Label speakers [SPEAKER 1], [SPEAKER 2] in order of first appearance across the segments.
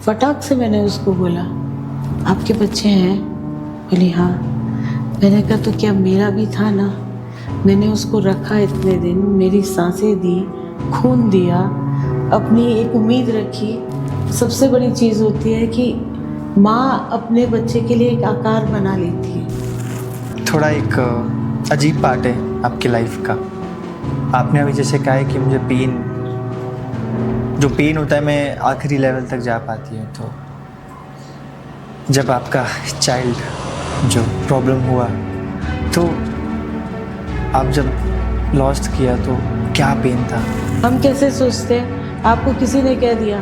[SPEAKER 1] फटाक से मैंने उसको बोला, आपके बच्चे हैं? बोली हाँ। मैंने कहा तो क्या मेरा भी था ना? मैंने उसको रखा इतने दिन, मेरी सांसें दी, खून दिया, अपनी एक उम्मीद रखी। सबसे बड़ी चीज़ होती है कि माँ अपने बच्चे के लिए एक आकार बना लेती है।
[SPEAKER 2] थोड़ा एक अजीब पार्ट है आपकी लाइफ का। आपने अभी जैसे कहा है कि मुझे जो पेन होता है मैं आखिरी लेवल तक जा पाती है, तो जब आपका चाइल्ड जो प्रॉब्लम हुआ तो आप जब लॉस्ट किया तो क्या पेन था?
[SPEAKER 1] हम कैसे सोचते हैं? आपको किसी ने कह दिया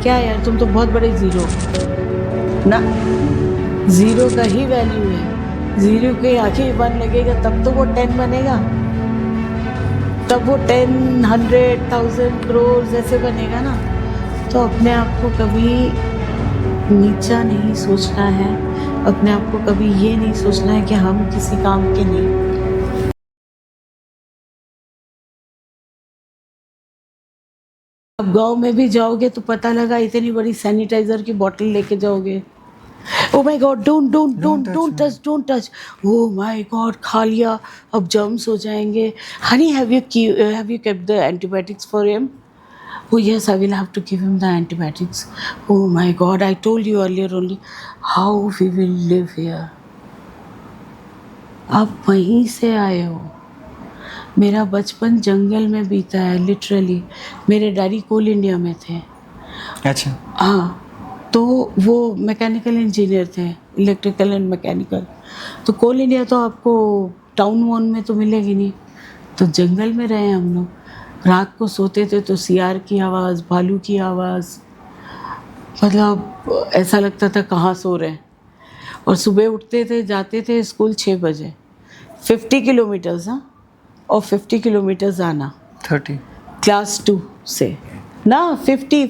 [SPEAKER 1] क्या यार तुम तो बहुत बड़े ज़ीरो ना? ज़ीरो का ही वैल्यू है। ज़ीरो के आगे 1 लगेगा तब तो वो 10 बनेगा, तब वो 10, 100, 1000 करोड़ ऐसे बनेगा ना। तो अपने आप को कभी नीचा नहीं सोचना है, अपने आप को कभी ये नहीं सोचना है कि हम किसी काम के नहीं। अब गांव में भी जाओगे तो पता लगा इतनी बड़ी सैनिटाइजर की बोतल लेके जाओगे। Oh my God, don't touch. Oh my God, खा लिया, अब जर्म्स हो जाएंगे। Honey, have you kept the antibiotics for him? Oh yes, I will have to give him the antibiotics. Oh my God, I told you earlier only how we will live here. आप वहीं से आए हो। मेरा बचपन जंगल में बीता है लिटरली। मेरे डैडी कोल इंडिया में थे।
[SPEAKER 2] अच्छा।
[SPEAKER 1] हाँ, तो वो मैकेनिकल इंजीनियर थे, इलेक्ट्रिकल एंड मैकेनिकल। तो कोल इंडिया तो आपको टाउन वाउन में तो मिलेगी नहीं, तो जंगल में रहे हम लोग। रात को सोते थे तो सियार की आवाज़, भालू की आवाज़, मतलब ऐसा लगता था कहाँ सो रहे हैं। और सुबह उठते थे, जाते थे स्कूल 6 बजे, 50 किलोमीटर्स। हाँ, और 50 किलोमीटर्स आना
[SPEAKER 2] 30
[SPEAKER 1] क्लास 2 से ना, 50।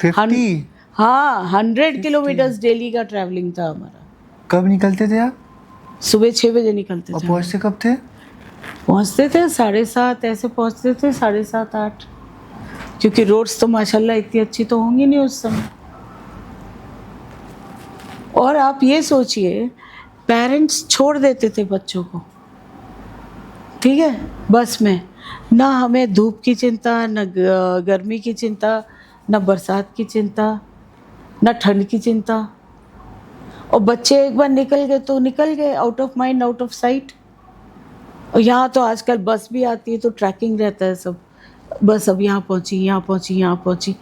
[SPEAKER 2] 50।
[SPEAKER 1] हाँ, 100 किलोमीटर्स डेली का ट्रैवलिंग था हमारा।
[SPEAKER 2] कब निकलते थे आप?
[SPEAKER 1] सुबह 6 बजे निकलते
[SPEAKER 2] और
[SPEAKER 1] थे।
[SPEAKER 2] पहुँचते कब थे?
[SPEAKER 1] पहुँचते थे 7:30 ऐसे पहुँचते थे, 7:30 8, क्योंकि रोड्स तो माशाल्लाह इतनी अच्छी तो होंगी नहीं उस समय। और आप ये सोचिए, पेरेंट्स छोड़ देते थे बच्चों को, ठीक है, बस में। ना हमें धूप की चिंता, न गर्मी की चिंता, न बरसात की चिंता, न ठंड की चिंता। और बच्चे एक बार निकल गए तो निकल गए, out of mind out of site. और यहाँ तो आजकल बस भी आती है तो ट्रैकिंग रहता है सब, बस अब यहाँ पहुँची, यहाँ पहुँची, यहाँ पहुँची।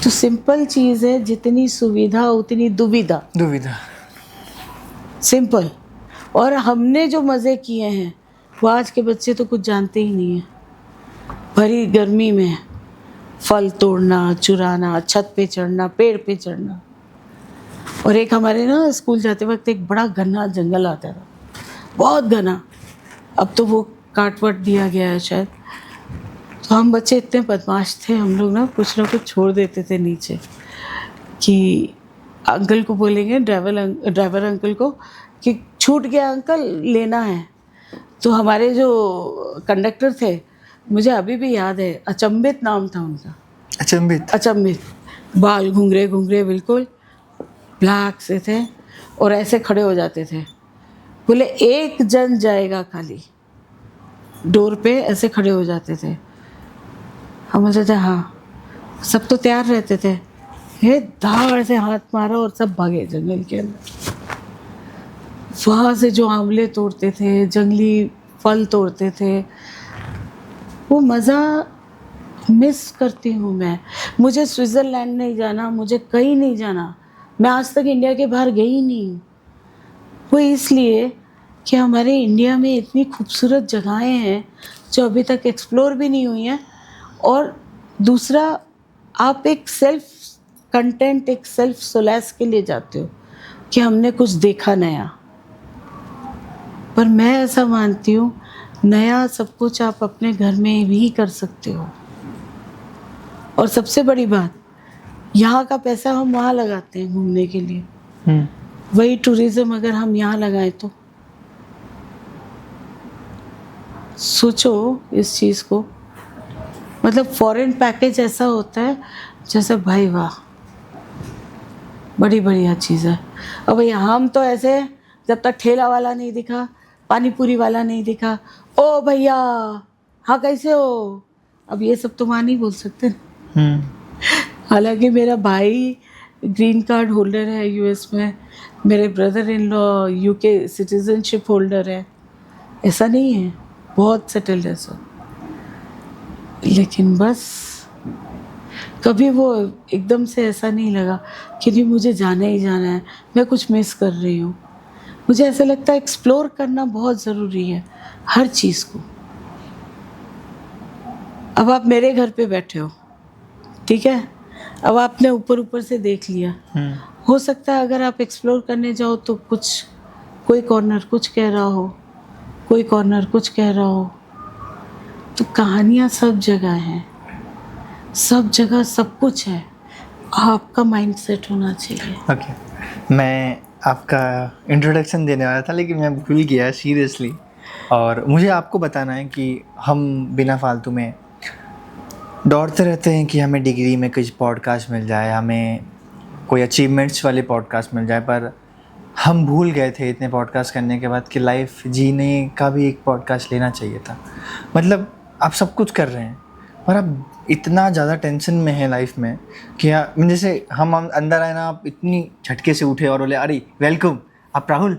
[SPEAKER 1] तो सिंपल चीज़ है, जितनी सुविधा उतनी दुविधा। सिंपल। और हमने जो मज़े किए हैं वो आज के बच्चे तो कुछ जानते ही नहीं हैं। भरी गर्मी में फल तोड़ना, चुराना, छत पे चढ़ना, पेड़ पे चढ़ना। और एक हमारे ना स्कूल जाते वक्त एक बड़ा घना जंगल आता था, बहुत घना। अब तो वो काट वाट दिया गया है शायद। तो हम बच्चे इतने बदमाश थे, हम लोग ना कुछ छोड़ देते थे नीचे, कि अंकल को बोलेंगे, ड्राइवर अंकल को, कि छूट गया अंकल, लेना है। तो हमारे जो कंडक्टर थे, मुझे अभी भी याद है, अचंभित नाम था उनका। अचंभित, बाल घुंघरे घुंघरे बिल्कुल ब्लैक से थे, और ऐसे खड़े हो जाते थे। बोले एक जन जाएगा खाली, डोर पे ऐसे खड़े हो जाते थे। हम बोलते थे हाँ। सब तो तैयार रहते थे, हे धाड़ से हाथ मारा और सब भागे जंगल के अंदर। वहाँ से जो आंवले तोड़ते थे, जंगली फल तोड़ते थे, वो मज़ा मिस करती हूँ मैं। मुझे स्विट्ज़रलैंड नहीं जाना, मुझे कहीं नहीं जाना। मैं आज तक इंडिया के बाहर गई नहीं हूँ। वो इसलिए कि हमारे इंडिया में इतनी खूबसूरत जगहें हैं जो अभी तक एक्सप्लोर भी नहीं हुई हैं। और दूसरा, आप एक सेल्फ कंटेंट, एक सेल्फ सोलैस के लिए जाते हो कि हमने कुछ देखा नया। पर मैं ऐसा मानती हूँ, नया सब कुछ आप अपने घर में भी कर सकते हो। और सबसे बड़ी बात, यहाँ का पैसा हम वहाँ लगाते हैं घूमने के लिए, वही टूरिज़्म अगर हम यहाँ लगाएं तो सोचो इस चीज़ को। मतलब फॉरेन पैकेज ऐसा होता है जैसे भाई वाह, बड़ी बढ़िया चीज़ है। अब भैया हम तो ऐसे, जब तक ठेला वाला नहीं दिखा, पानी पूरी वाला नहीं दिखा, ओ भैया हाँ कैसे हो, अब ये सब तो वहाँ नहीं बोल सकते ना। हालांकि मेरा भाई ग्रीन कार्ड होल्डर है यूएस में, मेरे brother in law UK citizenship holder है, ऐसा नहीं है, बहुत सेटल्ड है सब। लेकिन बस कभी वो एकदम से ऐसा नहीं लगा कि नहीं मुझे जाना ही जाना है, मैं कुछ मिस कर रही हूँ। मुझे ऐसा लगता है एक्सप्लोर करना बहुत ज़रूरी है हर चीज़ को। अब आप मेरे घर पे बैठे हो, ठीक है, अब आपने ऊपर ऊपर से देख लिया, हो सकता है अगर आप एक्सप्लोर करने जाओ तो कुछ, कोई कॉर्नर कुछ कह रहा हो, कोई कॉर्नर कुछ कह रहा हो। तो कहानियाँ सब जगह हैं, सब जगह सब कुछ है, आपका माइंड सेट होना चाहिए।
[SPEAKER 2] ओके, मैं आपका इंट्रोडक्शन देने वाला था लेकिन मैं भूल गया सीरियसली। और मुझे आपको बताना है कि हम बिना फालतू में दौड़ते रहते हैं कि हमें डिग्री में कुछ पॉडकास्ट मिल जाए, हमें कोई अचीवमेंट्स वाले पॉडकास्ट मिल जाए, पर हम भूल गए थे इतने पॉडकास्ट करने के बाद कि लाइफ जीने का भी एक पॉडकास्ट लेना चाहिए था। मतलब आप सब कुछ कर रहे हैं पर आप इतना ज़्यादा टेंशन में है लाइफ में कि जैसे हम अंदर आए ना, आप इतनी झटके से उठे और बोले अरे वेलकम आप राहुल,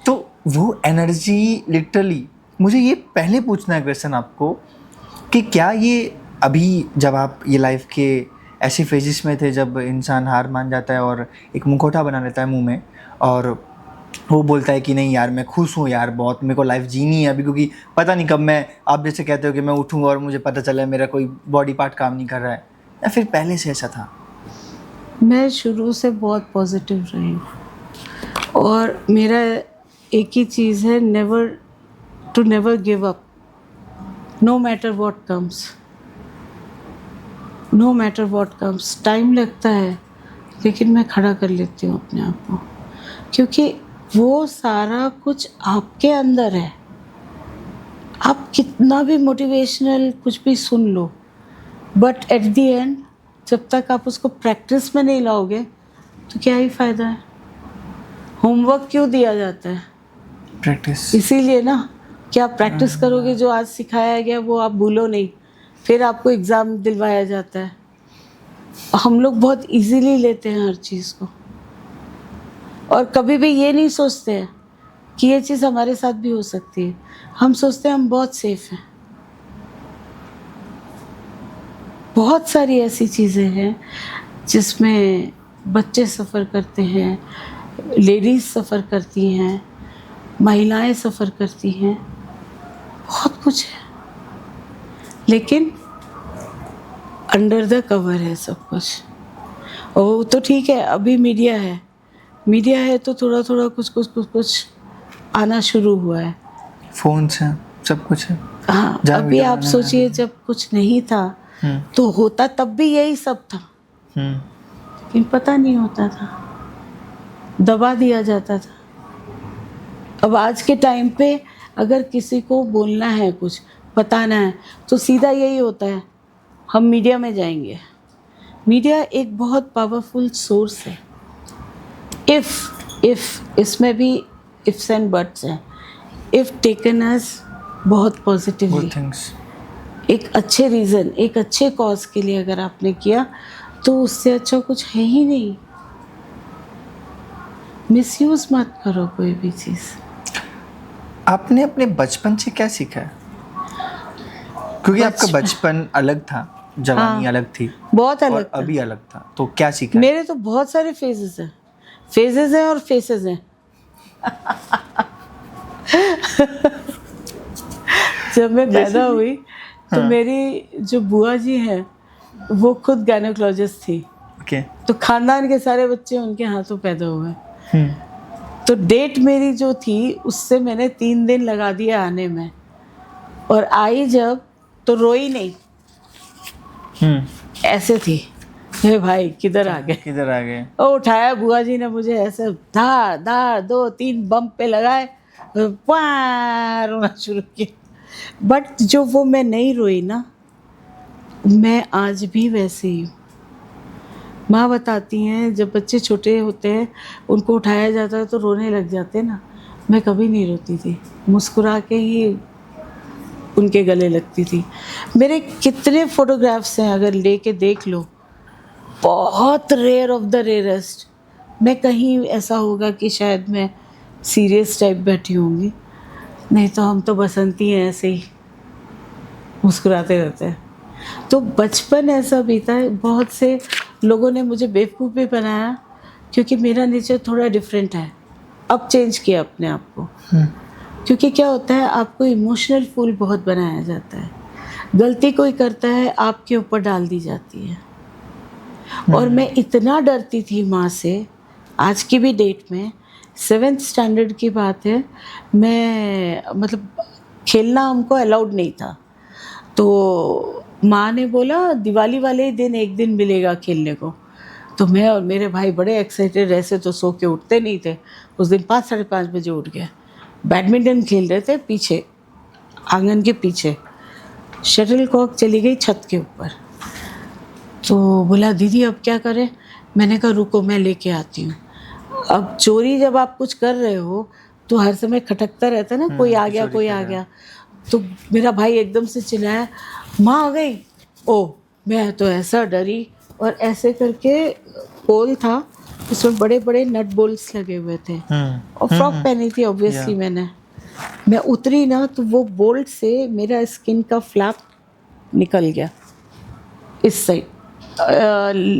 [SPEAKER 2] तो वो एनर्जी लिटरली, मुझे ये पहले पूछना है क्वेश्चन आपको कि क्या ये अभी जब आप ये लाइफ के ऐसी फेजेस में थे जब इंसान हार मान जाता है और एक मुखौटा बना लेता है मुंह में और वो बोलता है कि नहीं यार मैं खुश हूँ यार, बहुत मेरे को लाइफ जीनी है अभी, क्योंकि पता नहीं कब मैं, आप जैसे कहते हो कि मैं उठूँ और मुझे पता चला मेरा कोई बॉडी पार्ट काम नहीं कर रहा है, या फिर पहले से ऐसा था?
[SPEAKER 1] मैं शुरू से बहुत पॉजिटिव रही हूँ और मेरा एक ही चीज़ है, never give up, no matter what comes, no matter what comes. Time लगता है लेकिन मैं खड़ा कर लेती हूँ अपने आप को, क्योंकि वो सारा कुछ आपके अंदर है। आप कितना भी मोटिवेशनल कुछ भी सुन लो, बट एट द एंड जब तक आप उसको प्रैक्टिस में नहीं लाओगे तो क्या ही फ़ायदा है। होमवर्क क्यों दिया जाता है?
[SPEAKER 2] प्रैक्टिस
[SPEAKER 1] इसीलिए ना कि आप प्रैक्टिस करोगे, जो आज सिखाया गया वो आप भूलो नहीं, फिर आपको एग्ज़ाम दिलवाया जाता है। हम लोग बहुत इजीली लेते हैं हर चीज़ को और कभी भी ये नहीं सोचते हैं कि ये चीज़ हमारे साथ भी हो सकती है। हम सोचते हैं हम बहुत सेफ हैं। बहुत सारी ऐसी चीज़ें हैं जिसमें बच्चे सफ़र करते हैं, लेडीज़ सफ़र करती हैं, महिलाएं सफ़र करती हैं, बहुत कुछ है, लेकिन अंडर द कवर है सब कुछ। और वो तो ठीक है, अभी मीडिया है तो थोड़ा थोड़ा कुछ आना शुरू हुआ है,
[SPEAKER 2] फोन्स हैं, सब कुछ है।
[SPEAKER 1] हाँ अभी आप सोचिए जब कुछ नहीं था तो होता तब भी यही सब था, लेकिन पता नहीं होता था, दबा दिया जाता था। अब आज के टाइम पे अगर किसी को बोलना है, कुछ बताना है, तो सीधा यही होता है, हम मीडिया में जाएंगे। मीडिया एक बहुत पावरफुल सोर्स है, इफ़ इसमें भी इफ्स एंड बट्स हैं। इफ़ टेकन एज बहुत पॉजिटिवली, एक अच्छे रीज़न, एक अच्छे कॉज के लिए अगर आपने किया तो उससे अच्छा कुछ है ही नहीं। मिसयूज़ मत करो कोई भी चीज़।
[SPEAKER 2] आपने अपने बचपन से क्या सीखा है? क्योंकि आपका बचपन अलग था, जवानी अलग थी,
[SPEAKER 1] बहुत अलग
[SPEAKER 2] और
[SPEAKER 1] था,
[SPEAKER 2] अभी अलग था, तो क्या सीखा?
[SPEAKER 1] मेरे तो बहुत सारे फेजेस हैं और फेसेस हैं। जब मैं पैदा हुई तो मेरी जो बुआ जी हैं वो खुद गायनेकोलॉजिस्ट थी।
[SPEAKER 2] ओके।
[SPEAKER 1] तो खानदान के सारे बच्चे उनके हाथों पैदा हुए। तो डेट मेरी जो थी उससे मैंने 3 दिन लगा दिए आने में, और आई जब तो रोई नहीं, ऐसे थी, हे भाई किधर आ गए। और उठाया बुआ जी ने मुझे, ऐसे धार 2-3 बम्प पे लगाए, रोना शुरू किया। बट जो वो मैं नहीं रोई ना, मैं आज भी वैसे ही हूँ। माँ बताती हैं जब बच्चे छोटे होते हैं उनको उठाया जाता है तो रोने लग जाते हैं ना, मैं कभी नहीं रोती थी, मुस्कुरा के ही उनके गले लगती थी। मेरे कितने फोटोग्राफ्स हैं, अगर लेके देख लो, बहुत रेयर ऑफ द रेयरेस्ट। मैं कहीं ऐसा होगा कि शायद मैं सीरियस टाइप बैठी होंगी, नहीं तो हम तो बसंती हैं, ऐसे ही मुस्कुराते रहते हैं। तो बचपन ऐसा बीता है, बहुत से लोगों ने मुझे बेवकूफ़ भी बनाया क्योंकि मेरा नेचर थोड़ा डिफरेंट है। अब चेंज किया अपने आप को, क्योंकि क्या होता है, आपको इमोशनल फूल बहुत बनाया जाता है। गलती कोई करता है आपके ऊपर डाल दी जाती है। और मैं इतना डरती थी माँ से, आज की भी डेट में 7th स्टैंडर्ड की बात है, मैं मतलब खेलना हमको अलाउड नहीं था, तो माँ ने बोला दिवाली वाले ही दिन एक दिन मिलेगा खेलने को। तो मैं और मेरे भाई बड़े एक्साइटेड, ऐसे तो सो के उठते नहीं थे। उस दिन 5 साढ़े 5 बजे उठ गए। बैडमिंटन खेल रहे थे पीछे, आंगन के पीछे। शटल कॉक चली गई छत के ऊपर। तो बोला दीदी अब क्या करें? मैंने कहा रुको मैं लेके आती हूँ। अब चोरी जब आप कुछ कर रहे हो तो हर समय खटकता रहता है ना, कोई आ गया कोई आ गया। तो मेरा भाई एकदम से चिल्लाया माँ आ गई। ओ, मैं तो ऐसा डरी, और ऐसे करके पोल था, उसमें बड़े बड़े नट बोल्ट्स लगे हुए थे और फ्रॉक पहनी थी ऑब्वियसली मैंने। मैं उतरी ना तो वो बोल्ट से मेरा स्किन का फ्लैप निकल गया, इस साइड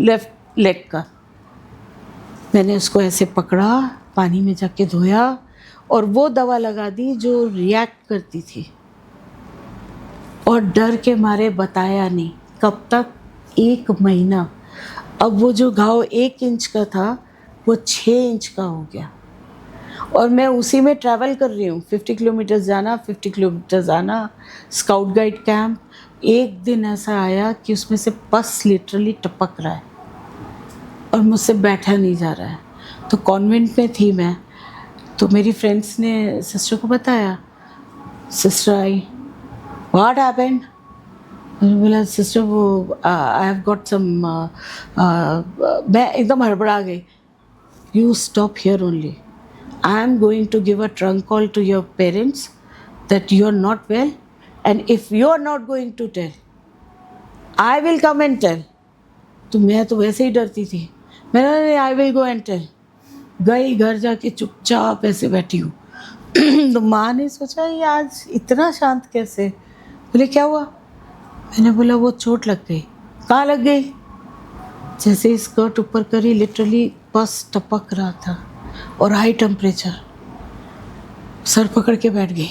[SPEAKER 1] लेफ्ट लेग का। मैंने उसको ऐसे पकड़ा, पानी में जाके धोया और वो दवा लगा दी जो रिएक्ट करती थी, और डर के मारे बताया नहीं कब तक, 1 महीना। अब वो जो घाव 1 इंच का था वो 6 इंच का हो गया, और मैं उसी में ट्रैवल कर रही हूँ, 50 किलोमीटर जाना 50 किलोमीटर आना, स्काउट गाइड कैंप। एक दिन ऐसा आया कि उसमें से पस लिटरली टपक रहा है और मुझसे बैठा नहीं जा रहा है। तो कॉन्वेंट में थी मैं, तो मेरी फ्रेंड्स ने सिस्टर को बताया। Sister I, what happened? मैंने बोला सिस्टर वो आई हैव गॉट सम, मैं एकदम हड़बड़ा गई। You stop here only, I am going to give a trunk call to your parents that you are not well, and if you are not going to tell I will come and tell. तो मैं तो वैसे ही डरती थी, मैंने I will go and tell. गई, घर जाके चुपचाप ऐसे बैठी हूँ। तो माँ ने सोचा ये आज इतना शांत कैसे? बोले क्या हुआ? मैंने बोला वो चोट लग गई। कहाँ लग गई? जैसे ही स्कर्ट ऊपर करी लिटरली पस टपक रहा था और हाई टेम्परेचर। सर पकड़ के बैठ गई।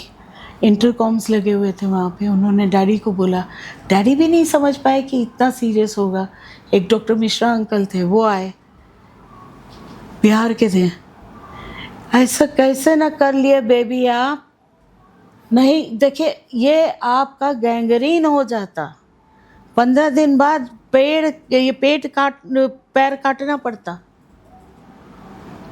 [SPEAKER 1] इंटरकॉम्स लगे हुए थे वहाँ पे, उन्होंने डैडी को बोला। डैडी भी नहीं समझ पाए कि इतना सीरियस होगा। एक डॉक्टर मिश्रा अंकल थे, वो आए, बिहार के थे। ऐसा कैसे ना कर लिए बेबी आप? नहीं देखिए, ये आपका गैंग्रीन हो जाता, 15 दिन बाद पैर काटना पड़ता।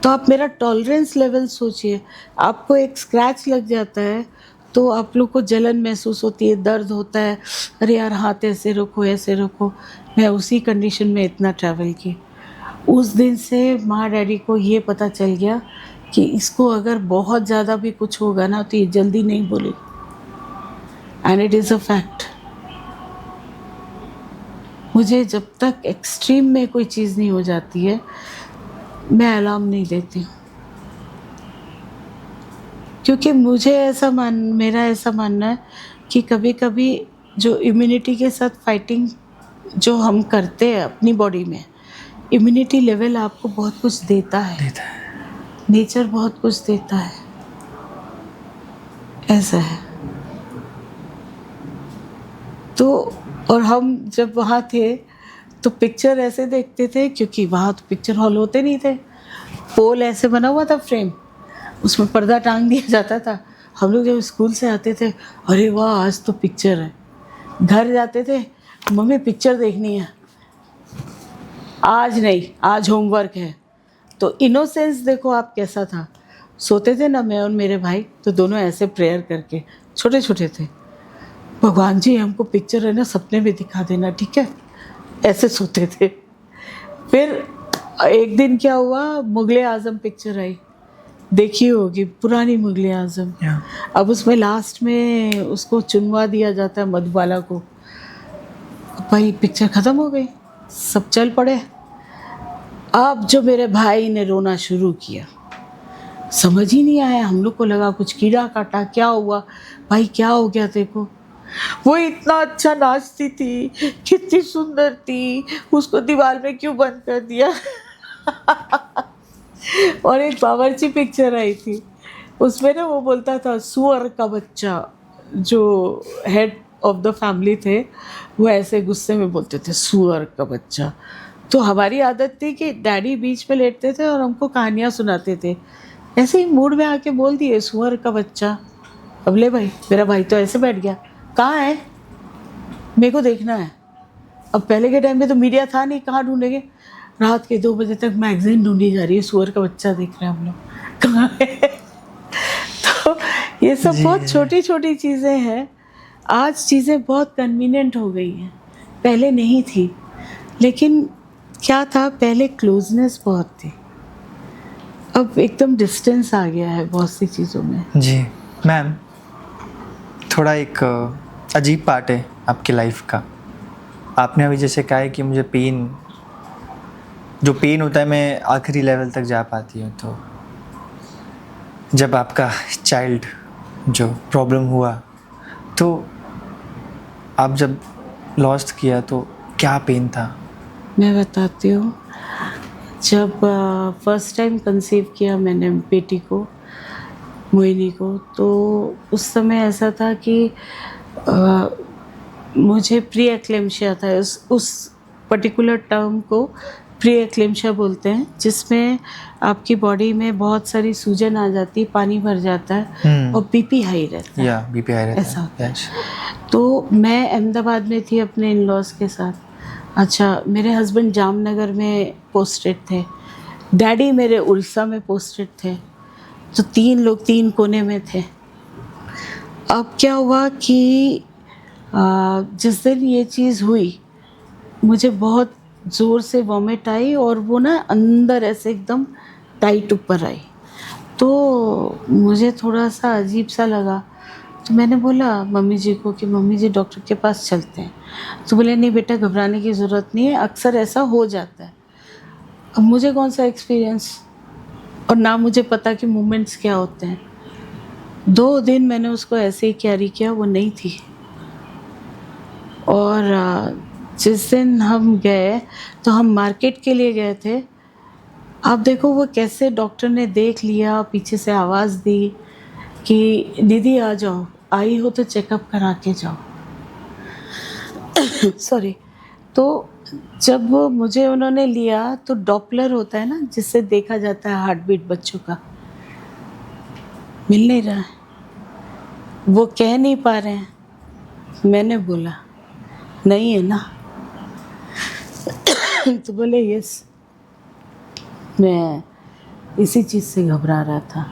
[SPEAKER 1] तो आप मेरा टॉलरेंस लेवल सोचिए। आपको एक स्क्रैच लग जाता है तो आप लोग को जलन महसूस होती है, दर्द होता है, अरे यार हाथ ऐसे रखो ऐसे रखो। मैं उसी कंडीशन में इतना ट्रैवल की। उस दिन से माँ डैडी को ये पता चल गया कि इसको अगर बहुत ज़्यादा भी कुछ होगा ना तो ये जल्दी नहीं बोले, and it is a fact. मुझे जब तक एक्सट्रीम में कोई चीज़ नहीं हो जाती है मैं अलार्म नहीं देती हूँ, क्योंकि मेरा ऐसा मानना है कि कभी कभी जो इम्यूनिटी के साथ फाइटिंग जो हम करते हैं अपनी बॉडी में, इम्यूनिटी लेवल आपको बहुत कुछ देता है। नेचर बहुत कुछ देता है, ऐसा है। तो और हम जब वहाँ थे तो पिक्चर ऐसे देखते थे, क्योंकि वहाँ तो पिक्चर हॉल होते नहीं थे। पोल ऐसे बना हुआ था फ्रेम, उसमें पर्दा टांग दिया जाता था। हम लोग जब स्कूल से आते थे, अरे वाह आज तो पिक्चर है। घर जाते थे, मम्मी पिक्चर देखनी है। आज नहीं, आज होमवर्क है। तो इनोसेंस देखो आप कैसा था। सोते थे ना मैं और मेरे भाई, तो दोनों ऐसे प्रेयर करके, छोटे छोटे थे, भगवान जी हमको पिक्चर है ना सपने में दिखा देना, ठीक है? ऐसे सोते थे। फिर एक दिन क्या हुआ, मुगले आजम पिक्चर आई, देखी होगी, पुरानी मुगले आजम। अब उसमें लास्ट में उसको चुनवा दिया जाता है मधुबाला को। भाई पिक्चर ख़त्म हो गई, सब चल पड़े। अब जो मेरे भाई ने रोना शुरू किया, समझ ही नहीं आया, हम लोग को लगा कुछ कीड़ा काटा, क्या हुआ भाई, क्या हो गया तेरे को? वो इतना अच्छा नाचती थी, कितनी सुंदर थी, उसको दीवार में क्यों बंद कर दिया? और एक बावर्ची पिक्चर आई थी, उसमें ना वो बोलता था सुअर का बच्चा, जो हेड ऑफ द फैमिली थे, वो ऐसे गुस्से में बोलते थे सुअर का बच्चा। तो हमारी आदत थी कि डैडी बीच में लेटते थे और हमको कहानियाँ सुनाते थे, ऐसे ही मूड में आके बोल दिए सुअर का बच्चा। अब ले भाई, मेरा भाई तो ऐसे बैठ गया, कहाँ है, मेरे को देखना है। अब पहले के टाइम में तो मीडिया था नहीं, कहाँ ढूंढेंगे? रात के 2 बजे तक मैगजीन ढूंढी जा रही है, सुअर का बच्चा देख रहे हैं हम लोग, कहाँ है? तो ये सब बहुत छोटी छोटी चीज़ें हैं। आज चीज़ें बहुत कन्वीनियंट हो गई हैं, पहले नहीं थी। लेकिन क्या था, पहले क्लोजनेस बहुत थी, अब एकदम डिस्टेंस आ गया है बहुत सी चीज़ों में।
[SPEAKER 2] जी मैम, थोड़ा एक अजीब पार्ट है आपकी लाइफ का। आपने अभी जैसे कहा है कि मुझे जो पेन होता है मैं आखिरी लेवल तक जा पाती हूँ, तो जब आपका चाइल्ड जो प्रॉब्लम हुआ, तो आप जब लॉस्ट किया तो क्या पेन था?
[SPEAKER 1] मैं बताती हूँ। जब फर्स्ट टाइम कंसीव किया मैंने बेटी को, मोहिनी को, तो उस समय ऐसा था कि मुझे प्री एक्लेम्शिया था। उस पर्टिकुलर टर्म को प्री एक्लेम्शिया बोलते हैं, जिसमें आपकी बॉडी में बहुत सारी सूजन आ जाती है, पानी भर जाता है और बीपी हाई रहता है।
[SPEAKER 2] बीपी हाई रहता है,
[SPEAKER 1] ऐसा होता है। तो मैं अहमदाबाद में थी अपने इन लॉज के साथ। अच्छा, मेरे हस्बैंड जामनगर में पोस्टेड थे, डैडी मेरे उड़ीसा में पोस्टेड थे, तो 3 लोग 3 कोने में थे। अब क्या हुआ कि जिस दिन ये चीज़ हुई, मुझे बहुत ज़ोर से वॉमिट आई और वो ना अंदर ऐसे एकदम टाइट ऊपर आई, तो मुझे थोड़ा सा अजीब सा लगा। तो मैंने बोला मम्मी जी को कि मम्मी जी डॉक्टर के पास चलते हैं। तो बोले नहीं बेटा, घबराने की ज़रूरत नहीं है, अक्सर ऐसा हो जाता है। अब मुझे कौन सा एक्सपीरियंस, और ना मुझे पता कि मूवमेंट्स क्या होते हैं। 2 दिन मैंने उसको ऐसे ही कैरी किया, वो नहीं थी। और जिस दिन हम गए तो हम मार्केट के लिए गए थे। आप देखो वो कैसे डॉक्टर ने देख लिया, पीछे से आवाज़ दी कि निधि आ जाओ, आई हो तो चेकअप करा के जाओ। सॉरी। तो जब मुझे उन्होंने लिया तो डॉपलर होता है ना, जिससे देखा जाता है हार्ट बीट बच्चों का, मिल नहीं रहा है, वो कह नहीं पा रहे हैं। मैंने बोला नहीं है ना? तो बोले यस। मैं इसी चीज़ से घबरा रहा था।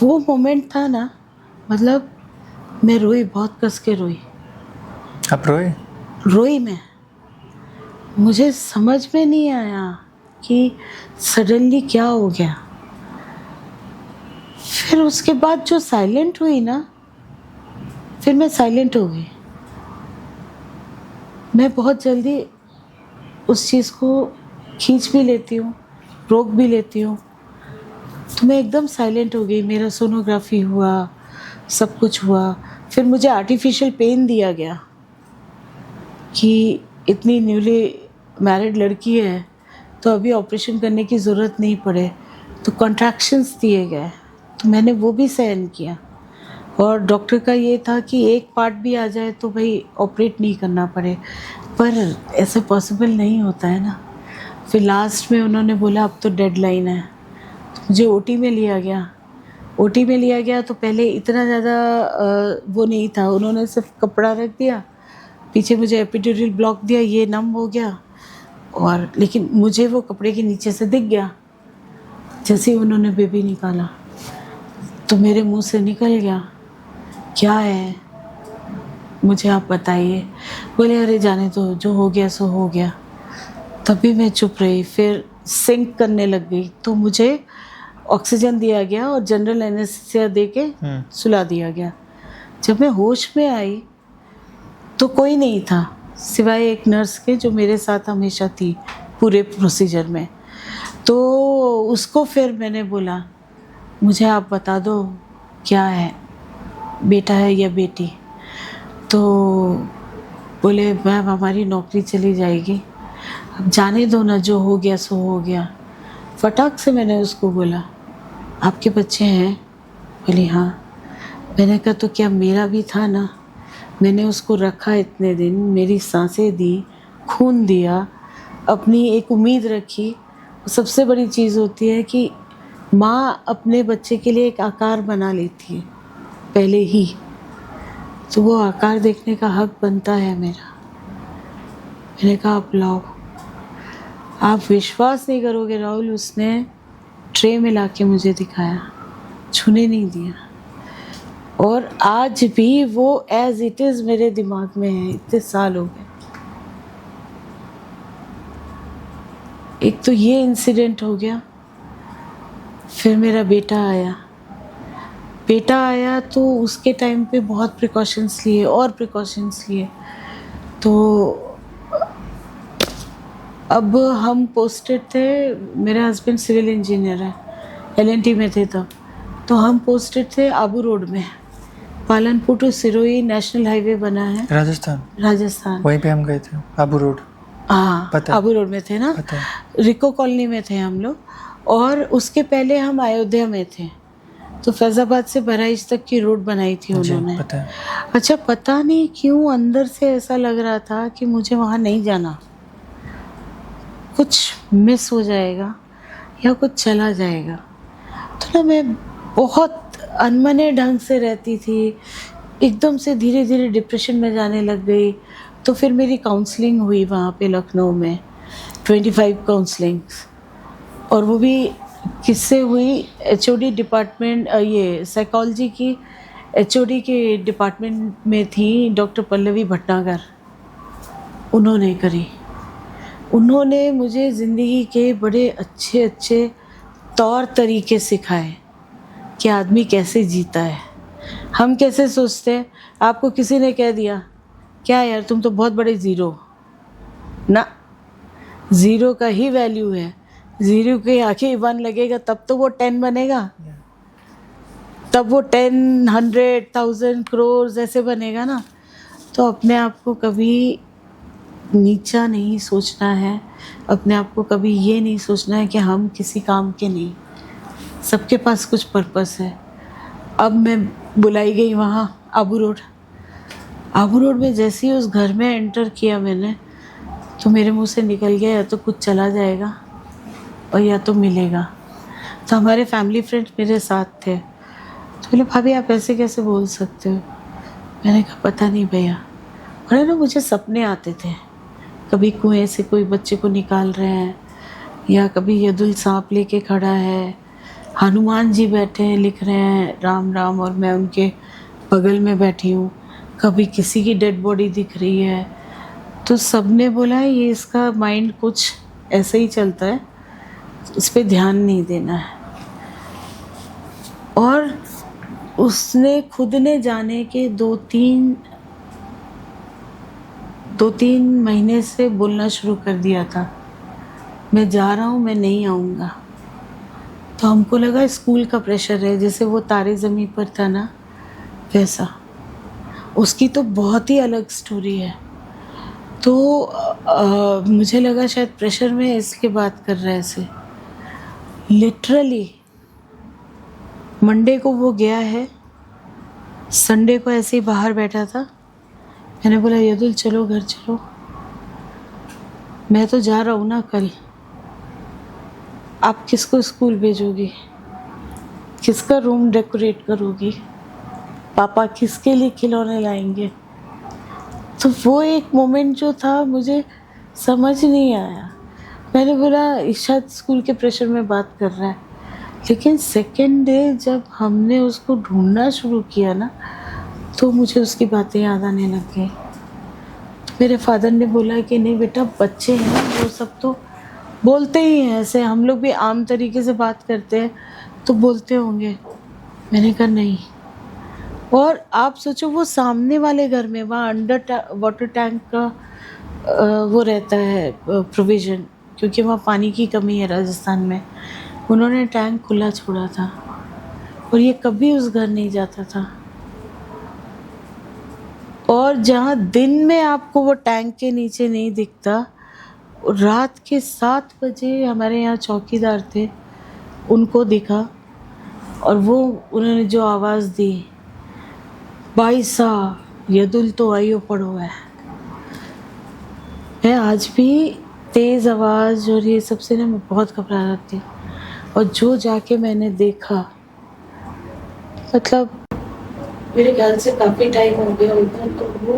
[SPEAKER 1] वो मोमेंट था ना, मतलब मैं रोई, बहुत कस के रोई।
[SPEAKER 2] आप रोए?
[SPEAKER 1] रोई मैं, मुझे समझ में नहीं आया कि सडनली क्या हो गया। फिर उसके बाद जो साइलेंट हुई ना, फिर मैं साइलेंट हो गई। मैं बहुत जल्दी उस चीज़ को खींच भी लेती हूँ, रोक भी लेती हूँ। तो मैं एकदम साइलेंट हो गई। मेरा सोनोग्राफी हुआ, सब कुछ हुआ। फिर मुझे आर्टिफिशियल पेन दिया गया कि इतनी न्यूली मैरिड लड़की है तो अभी ऑपरेशन करने की ज़रूरत नहीं पड़े, तो कॉन्ट्रैक्शंस दिए गए। तो मैंने वो भी सहन किया, और डॉक्टर का ये था कि एक पार्ट भी आ जाए तो भाई ऑपरेट नहीं करना पड़े, पर ऐसे पॉसिबल नहीं होता है ना। फिर लास्ट में उन्होंने बोला अब तो डेडलाइन है, तो मुझे ओटी में लिया गया। ओटी में लिया गया तो पहले इतना ज़्यादा वो नहीं था, उन्होंने सिर्फ कपड़ा रख दिया, पीछे मुझे एपिड्यूरल ब्लॉक दिया, ये नम हो गया, और लेकिन मुझे वो कपड़े के नीचे से दिख गया। जैसे ही उन्होंने बेबी निकाला तो मेरे मुंह से निकल गया, क्या है मुझे आप बताइए। बोले अरे जाने दो, जो हो गया सो हो गया। तभी मैं चुप रही, फिर सिंक करने लग गई। तो मुझे ऑक्सीजन दिया गया और जनरल एनेस्थीसिया दे के सुला दिया गया। जब मैं होश में आई तो कोई नहीं था सिवाय एक नर्स के, जो मेरे साथ हमेशा थी पूरे प्रोसीजर में। तो उसको फिर मैंने बोला, मुझे आप बता दो क्या है, बेटा है या बेटी? तो बोले मैम हमारी नौकरी चली जाएगी, अब जाने दो ना, जो हो गया सो हो गया। फटाक से मैंने उसको बोला, आपके बच्चे हैं? बोली हाँ। मैंने कहा तो क्या मेरा भी था ना, मैंने उसको रखा इतने दिन, मेरी सांसें दी, खून दिया, अपनी एक उम्मीद रखी। सबसे बड़ी चीज़ होती है कि माँ अपने बच्चे के लिए एक आकार बना लेती है पहले ही, तो वो आकार देखने का हक बनता है मेरा। मैंने कहा आप लाओ। आप विश्वास नहीं करोगे राहुल, उसने ट्रे में लाके मुझे दिखाया, छूने नहीं दिया। और आज भी वो एज इट इज़ मेरे दिमाग में है, इतने साल हो गए। एक तो ये इंसिडेंट हो गया, फिर मेरा बेटा आया तो उसके टाइम पे बहुत प्रिकॉशंस लिए और प्रिकॉशंस लिए। तो अब हम पोस्टेड थे, मेरे हस्बैंड सिविल इंजीनियर है, LNT में थे तब। तो हम पोस्टेड थे आबू रोड में, Palanpur to Sirohi national highway बना है, राजस्थान।
[SPEAKER 2] वहीं पे हम गए थे, आबू रोड।
[SPEAKER 1] हाँ,
[SPEAKER 2] पता है।
[SPEAKER 1] आबू रोड में थे ना,
[SPEAKER 2] पता है।
[SPEAKER 1] रिको कॉलोनी में थे हम लोग। और उसके पहले हम अयोध्या में थे, तो फैज़ाबाद से बहराइच तक की रोड बनाई थी उन्होंने।
[SPEAKER 2] पता है।
[SPEAKER 1] अच्छा, पता नहीं क्यों अंदर से ऐसा लग रहा था कि मुझे वहाँ नहीं जाना, कुछ मिस हो जाएगा या कुछ चला जाएगा। तो ना मैं बहुत अनमने ढंग से रहती थी, एकदम से धीरे धीरे डिप्रेशन में जाने लग गई। तो फिर मेरी काउंसलिंग हुई वहाँ पे लखनऊ में, 25 काउंसलिंग्स। और वो भी किससे हुई? HOD डिपार्टमेंट, ये साइकोलॉजी की HOD के डिपार्टमेंट में थी डॉक्टर पल्लवी भटनागर, उन्होंने करी। उन्होंने मुझे ज़िंदगी के बड़े अच्छे अच्छे तौर तरीके सिखाए कि आदमी कैसे जीता है। हम कैसे सोचते हैं, आपको किसी ने कह दिया क्या यार तुम तो बहुत बड़े ज़ीरो ना, ज़ीरो का ही वैल्यू है, ज़ीरो के आगे 1 लगेगा तब तो वो 10 बनेगा, तब वो 10, 100, 1000 करोड़ ऐसे बनेगा ना। तो अपने आप को कभी नीचा नहीं सोचना है, अपने आप को कभी ये नहीं सोचना है कि हम किसी काम के नहीं, सबके पास कुछ पर्पस है। अब मैं बुलाई गई वहाँ आबू रोड में, जैसे ही उस घर में एंटर किया मैंने, तो मेरे मुंह से निकल गया या तो कुछ चला जाएगा और या तो मिलेगा। तो हमारे फैमिली फ्रेंड्स मेरे साथ थे, तो बोले भाभी आप ऐसे कैसे बोल सकते हो? मैंने कहा पता नहीं भैया। बोले ना मुझे सपने आते थे, कभी कुएं से कोई बच्चे को निकाल रहे हैं, या कभी यदुल सांप लेके खड़ा है, हनुमान जी बैठे हैं लिख रहे हैं राम राम और मैं उनके बगल में बैठी हूँ, कभी किसी की डेड बॉडी दिख रही है। तो सबने बोला ये इसका माइंड कुछ ऐसे ही चलता है, इस पे ध्यान नहीं देना है। और उसने खुद ने जाने के 2-3 महीने से बोलना शुरू कर दिया था, मैं जा रहा हूँ, मैं नहीं आऊँगा। तो हमको लगा स्कूल का प्रेशर है, जैसे वो तारे ज़मीन पर था ना वैसा। उसकी तो बहुत ही अलग स्टोरी है। तो मुझे लगा शायद प्रेशर में इसलिए बात कर रहा है ऐसे। लिटरली मंडे को वो गया है, संडे को ऐसे ही बाहर बैठा था। मैंने बोला यदुल चलो घर चलो, मैं तो जा रहा हूँ ना कल, आप किसको स्कूल भेजोगी, किसका रूम डेकोरेट करोगी, पापा किसके लिए खिलौने लाएंगे? तो वो एक मोमेंट जो था मुझे समझ नहीं आया। मैंने बोला शायद स्कूल के प्रेशर में बात कर रहा है। लेकिन सेकेंड डे जब हमने उसको ढूंढना शुरू किया ना, तो मुझे उसकी बातें याद आने लग गई। तो मेरे फादर ने बोला कि नहीं बेटा, बच्चे हैं वो सब तो बोलते ही हैं, ऐसे हम लोग भी आम तरीके से बात करते हैं तो बोलते होंगे। मैंने कहा नहीं। और आप सोचो वो सामने वाले घर में, वहाँ अंडर वाटर टैंक का वो रहता है प्रोविज़न, क्योंकि वहाँ पानी की कमी है राजस्थान में। उन्होंने टैंक खुला छोड़ा था और ये कभी उस घर नहीं जाता था। और जहाँ दिन में आपको वो टैंक के नीचे नहीं दिखता, रात के 7 बजे हमारे यहाँ चौकीदार थे, उनको दिखा और वो उन्होंने जो आवाज़ दी, भाई साहब यदुल तो आइयो पड़ो है। मैं आज भी तेज़ आवाज़ और ये सबसे ना मैं बहुत घबरा जाती हूँ। और जो जाके मैंने देखा, मतलब मेरे ख्याल से काफ़ी टाइम हो गया उधर, तो वो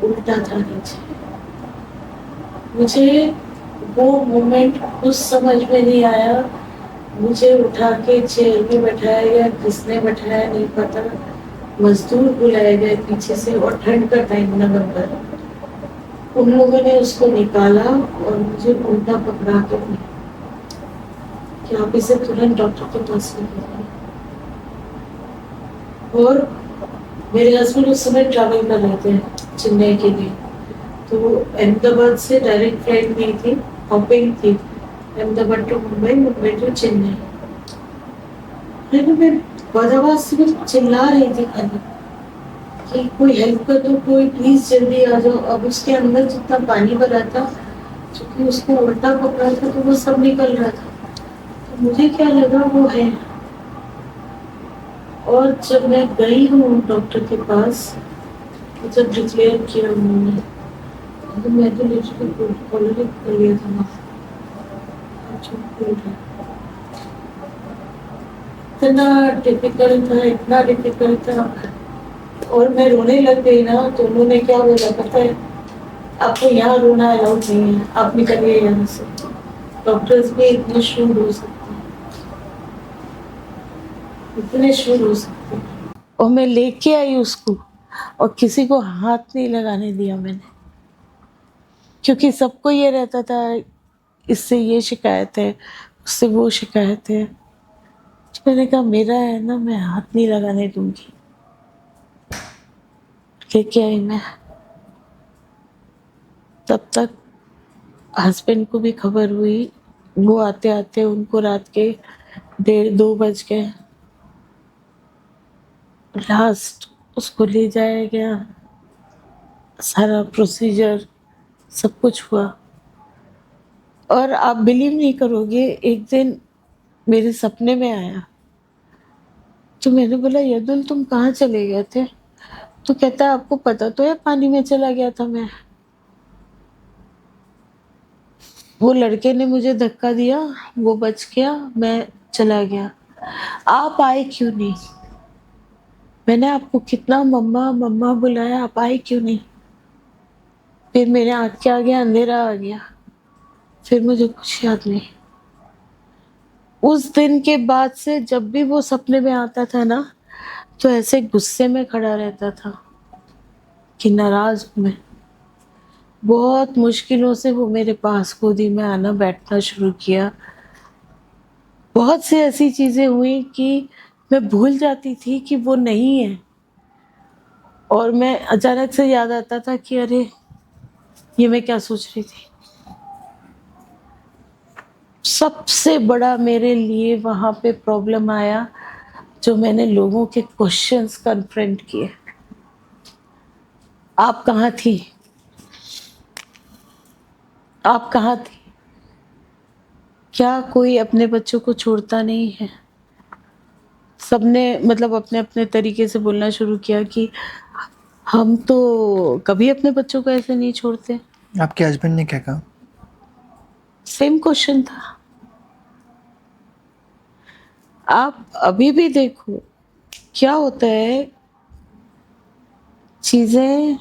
[SPEAKER 1] उल्टा था नीचे। मुझे वो मोमेंट कुछ समझ में नहीं आया। मुझे उठा के चेयर में बैठाया गया, किसने बैठाया नहीं पता। मजदूर बुलाए गए पीछे से, और ठंड का टाइम नवंबर। उन लोगों ने उसको निकाला और मुझे उल्टा पकड़ा के दिया कि आप इसे तुरंत डॉक्टर के पास ले जाइए। और मेरे हस्बैंड उस समय ट्रैवल कर रहे थे चेन्नई के लिए, तो अहमदाबाद से डायरेक्ट फ्लाइट नहीं थी, हॉपिंग थी, अहमदाबाद टू मुंबई, मुंबई टू चेन्नई। मैं बहुत आवाज से चिल्ला रही थी खाली कि कोई हेल्प कर दो, कोई प्लीज जल्दी आ जाओ। अब उसके अंदर जितना पानी भरा था, क्योंकि उसको उल्टा पकड़ा था तो वो सब निकल रहा था। तो मुझे क्या लगा वो है। और जब मैं गई हूँ डॉक्टर के पास, तो जब डिक्लेयर किया उन्होंने, तो मैं तो लिटरली कॉलर कर लिया था। इतना डिफिकल्ट था, इतना डिफिकल्ट था। और मैं रोने लग गई ना, तो उन्होंने क्या बोला पता है, आपको यहाँ रोना अलाउड नहीं है, आप निकलिए यहाँ से। डॉक्टर्स भी इतने शूट हो सकते हैं, इतने शूट हो सकते हैं। और मैं लेके आई उसको, और किसी को हाथ नहीं लगाने दिया मैंने, क्योंकि सबको ये रहता था इससे ये शिकायत है, उससे वो शिकायत है। मैंने कहा मेरा है ना, मैं हाथ नहीं लगाने दूंगी। लेके आई मैं। तब तक हस्बैंड को भी खबर हुई, वो आते आते उनको रात के 1:30-2 बज गए। लास्ट उसको ले जाया गया, सारा प्रोसीजर सब कुछ हुआ। और आप बिलीव नहीं करोगे, एक दिन मेरे सपने में आया, तो मैंने बोला यदुल तुम कहाँ चले गए थे? तो कहता है आपको पता तो है पानी में चला गया था मैं। वो लड़के ने मुझे धक्का दिया, वो बच गया, मैं चला गया। आप आए क्यों नहीं? मैंने आपको कितना मम्मा मम्मा बुलाया, आप आए क्यों नहीं? फिर मेरे आँख के आगे अंधेरा आ गया, फिर मुझे कुछ याद नहीं। उस दिन के बाद से जब भी वो सपने में आता था ना, तो ऐसे गुस्से में खड़ा रहता था कि नाराज हूं मैं। बहुत मुश्किलों से वो मेरे पास गोदी में आना बैठना शुरू किया। बहुत सी ऐसी चीजें हुई कि मैं भूल जाती थी कि वो नहीं है, और मैं अचानक से याद आता था कि अरे ये मैं क्या सोच रही थी। सबसे बड़ा मेरे लिए वहां पे प्रॉब्लम आया, जो मैंने लोगों के क्वेश्चंस कन्फ्रंट किए। आप कहाँ थी? आप कहाँ थी? क्या कोई अपने बच्चों को छोड़ता नहीं है? सबने मतलब अपने अपने तरीके से बोलना शुरू किया कि हम तो कभी अपने बच्चों को ऐसे नहीं छोड़ते।
[SPEAKER 2] आपके हस्बैंड ने क्या कहा?
[SPEAKER 1] सेम क्वेश्चन था। आप अभी भी देखो क्या होता है, चीजें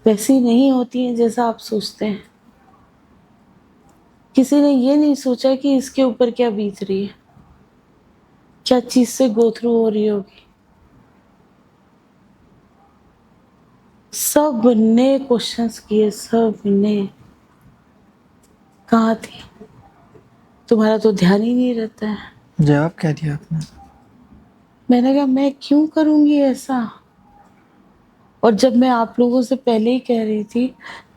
[SPEAKER 1] वैसी नहीं होती हैं जैसा आप सोचते हैं। किसी ने ये नहीं सोचा कि इसके ऊपर क्या बीत रही है, क्या चीज से गो थ्रू हो रही होगी। सब सब ने क्वेश्चंस किए, सब ने, कहाँ थी, तुम्हारा तो ध्यान ही नहीं रहता है।
[SPEAKER 2] जवाब क्या दिया आपने?
[SPEAKER 1] मैंने कहा मैं क्यों करूँगी ऐसा। और जब मैं आप लोगों से पहले ही कह रही थी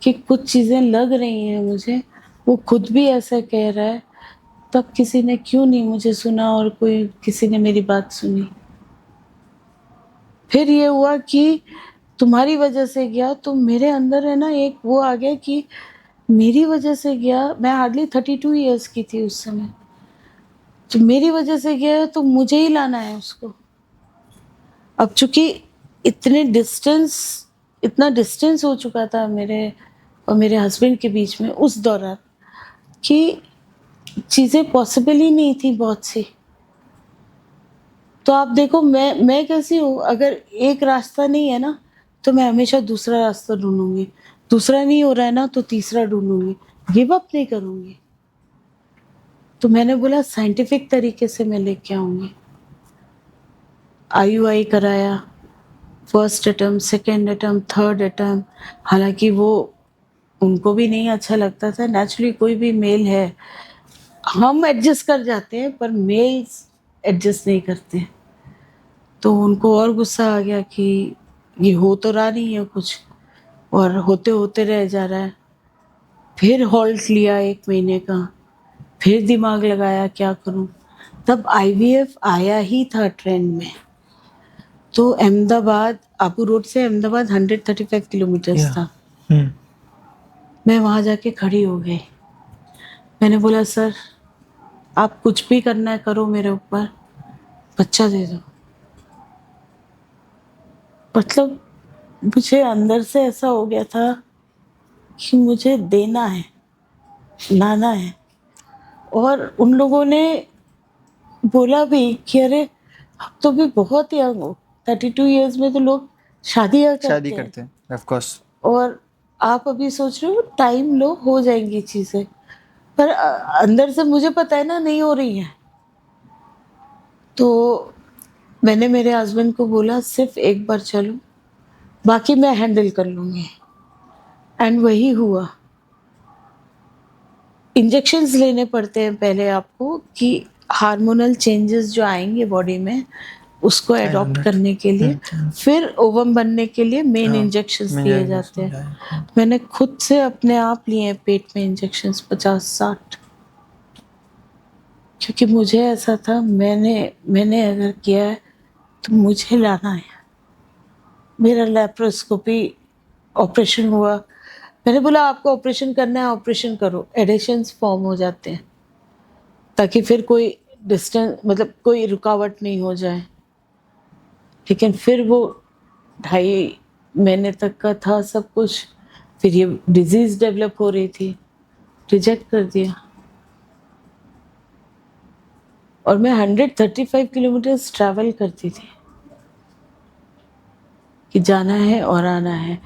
[SPEAKER 1] कि कुछ चीज़ें लग रही हैं मुझे, वो खुद भी ऐसा कह रहा है, तब किसी ने क्यों नहीं मुझे सुना और कोई किसी ने मेरी बात सुनी। फिर ये हुआ कि तुम्हारी वजह से गया, तो मेरे अंदर है ना एक वो आ गया कि मेरी वजह से गया। मैं हार्डली 32 ईयर्स की थी उस समय, तो मेरी वजह से गया तो मुझे ही लाना है उसको। अब चूंकि इतना डिस्टेंस हो चुका था मेरे और मेरे हस्बैंड के बीच में उस दौरान कि चीज़ें पॉसिबल ही नहीं थी बहुत सी। तो आप देखो मैं कैसी हूँ, अगर एक रास्ता नहीं है ना तो मैं हमेशा दूसरा रास्ता ढूंढूंगी, दूसरा नहीं हो रहा है ना तो तीसरा ढूंढूंगी, गिव अप नहीं करूंगी। तो मैंने बोला साइंटिफिक तरीके से मैं लेके आऊंगी। IUI कराया, first attempt, second attempt, third attempt. हालांकि वो उनको भी नहीं अच्छा लगता था। नेचुरली कोई भी मेल है, हम एडजस्ट कर जाते हैं पर मेल्स एडजस्ट नहीं करते। तो उनको और गुस्सा आ गया कि ये हो तो रहा नहीं है कुछ और होते होते रह जा रहा है। फिर हॉल्ट लिया 1 महीने का, फिर दिमाग लगाया क्या करूं। तब IVF आया ही था ट्रेंड में। तो अहमदाबाद, आबू रोड से अहमदाबाद 135 किलोमीटर्स
[SPEAKER 2] या
[SPEAKER 1] था।
[SPEAKER 2] हम्म
[SPEAKER 1] मैं वहां जाके खड़ी हो गई। मैंने बोला सर आप कुछ भी करना है करो, मेरे ऊपर बच्चा दे दो। मतलब मुझे अंदर से ऐसा हो गया था कि मुझे देना है, लाना है। और उन लोगों ने बोला भी कि अरे अब तो भी बहुत यंग हो, 32 ईयर्स में तो लोग शादियां
[SPEAKER 2] शादी
[SPEAKER 1] करते हैं
[SPEAKER 2] करते हैं ऑफ कोर्स।
[SPEAKER 1] और आप अभी सोच रहे हो टाइम लो, हो जाएंगी चीजें। पर अंदर से मुझे पता है ना नहीं हो रही है। तो मैंने मेरे हस्बैंड को बोला सिर्फ एक बार चलो, बाकी मैं हैंडल कर लूंगी। एंड वही हुआ। इंजेक्शंस लेने पड़ते हैं पहले आपको कि हार्मोनल चेंजेस जो आएंगे बॉडी में उसको
[SPEAKER 2] आई नो
[SPEAKER 1] अडॉप्ट
[SPEAKER 2] दैट।
[SPEAKER 1] करने के लिए। फिर ओवम बनने के लिए मेन
[SPEAKER 2] हाँ,
[SPEAKER 1] इंजेक्शंस
[SPEAKER 2] मिल
[SPEAKER 1] दिए
[SPEAKER 2] जाएगा
[SPEAKER 1] जाते
[SPEAKER 2] समझ
[SPEAKER 1] हैं।
[SPEAKER 2] आया।
[SPEAKER 1] मैंने खुद से अपने आप लिए हैं पेट में इंजेक्शंस 50-60, क्योंकि मुझे ऐसा था मैंने अगर किया है तो मुझे लाना है। मेरा लेप्रोस्कोपी ऑपरेशन हुआ। मैंने बोला आपको ऑपरेशन करना है ऑपरेशन करो, एडिशंस फॉर्म हो जाते हैं ताकि फिर कोई डिस्टेंस मतलब कोई रुकावट नहीं हो जाए। लेकिन फिर वो 2.5 महीने तक का था सब कुछ। फिर ये डिजीज डेवलप हो रही थी, रिजेक्ट कर दिया। और मैं 135 किलोमीटर्स ट्रैवल करती थी कि जाना है और आना है।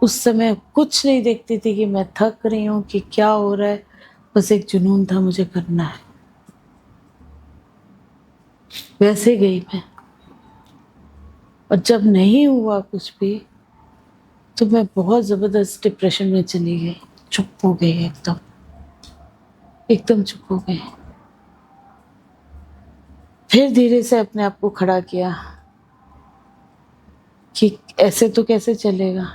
[SPEAKER 1] उस समय कुछ नहीं देखती थी कि मैं थक रही हूँ कि क्या हो रहा है, बस एक जुनून था मुझे करना है। वैसे गई मैं। और जब नहीं हुआ कुछ भी तो मैं बहुत ज़बरदस्त डिप्रेशन में चली गई, चुप हो गई एकदम, एकदम चुप हो गई। फिर धीरे से अपने आप को खड़ा किया कि ऐसे तो कैसे चलेगा।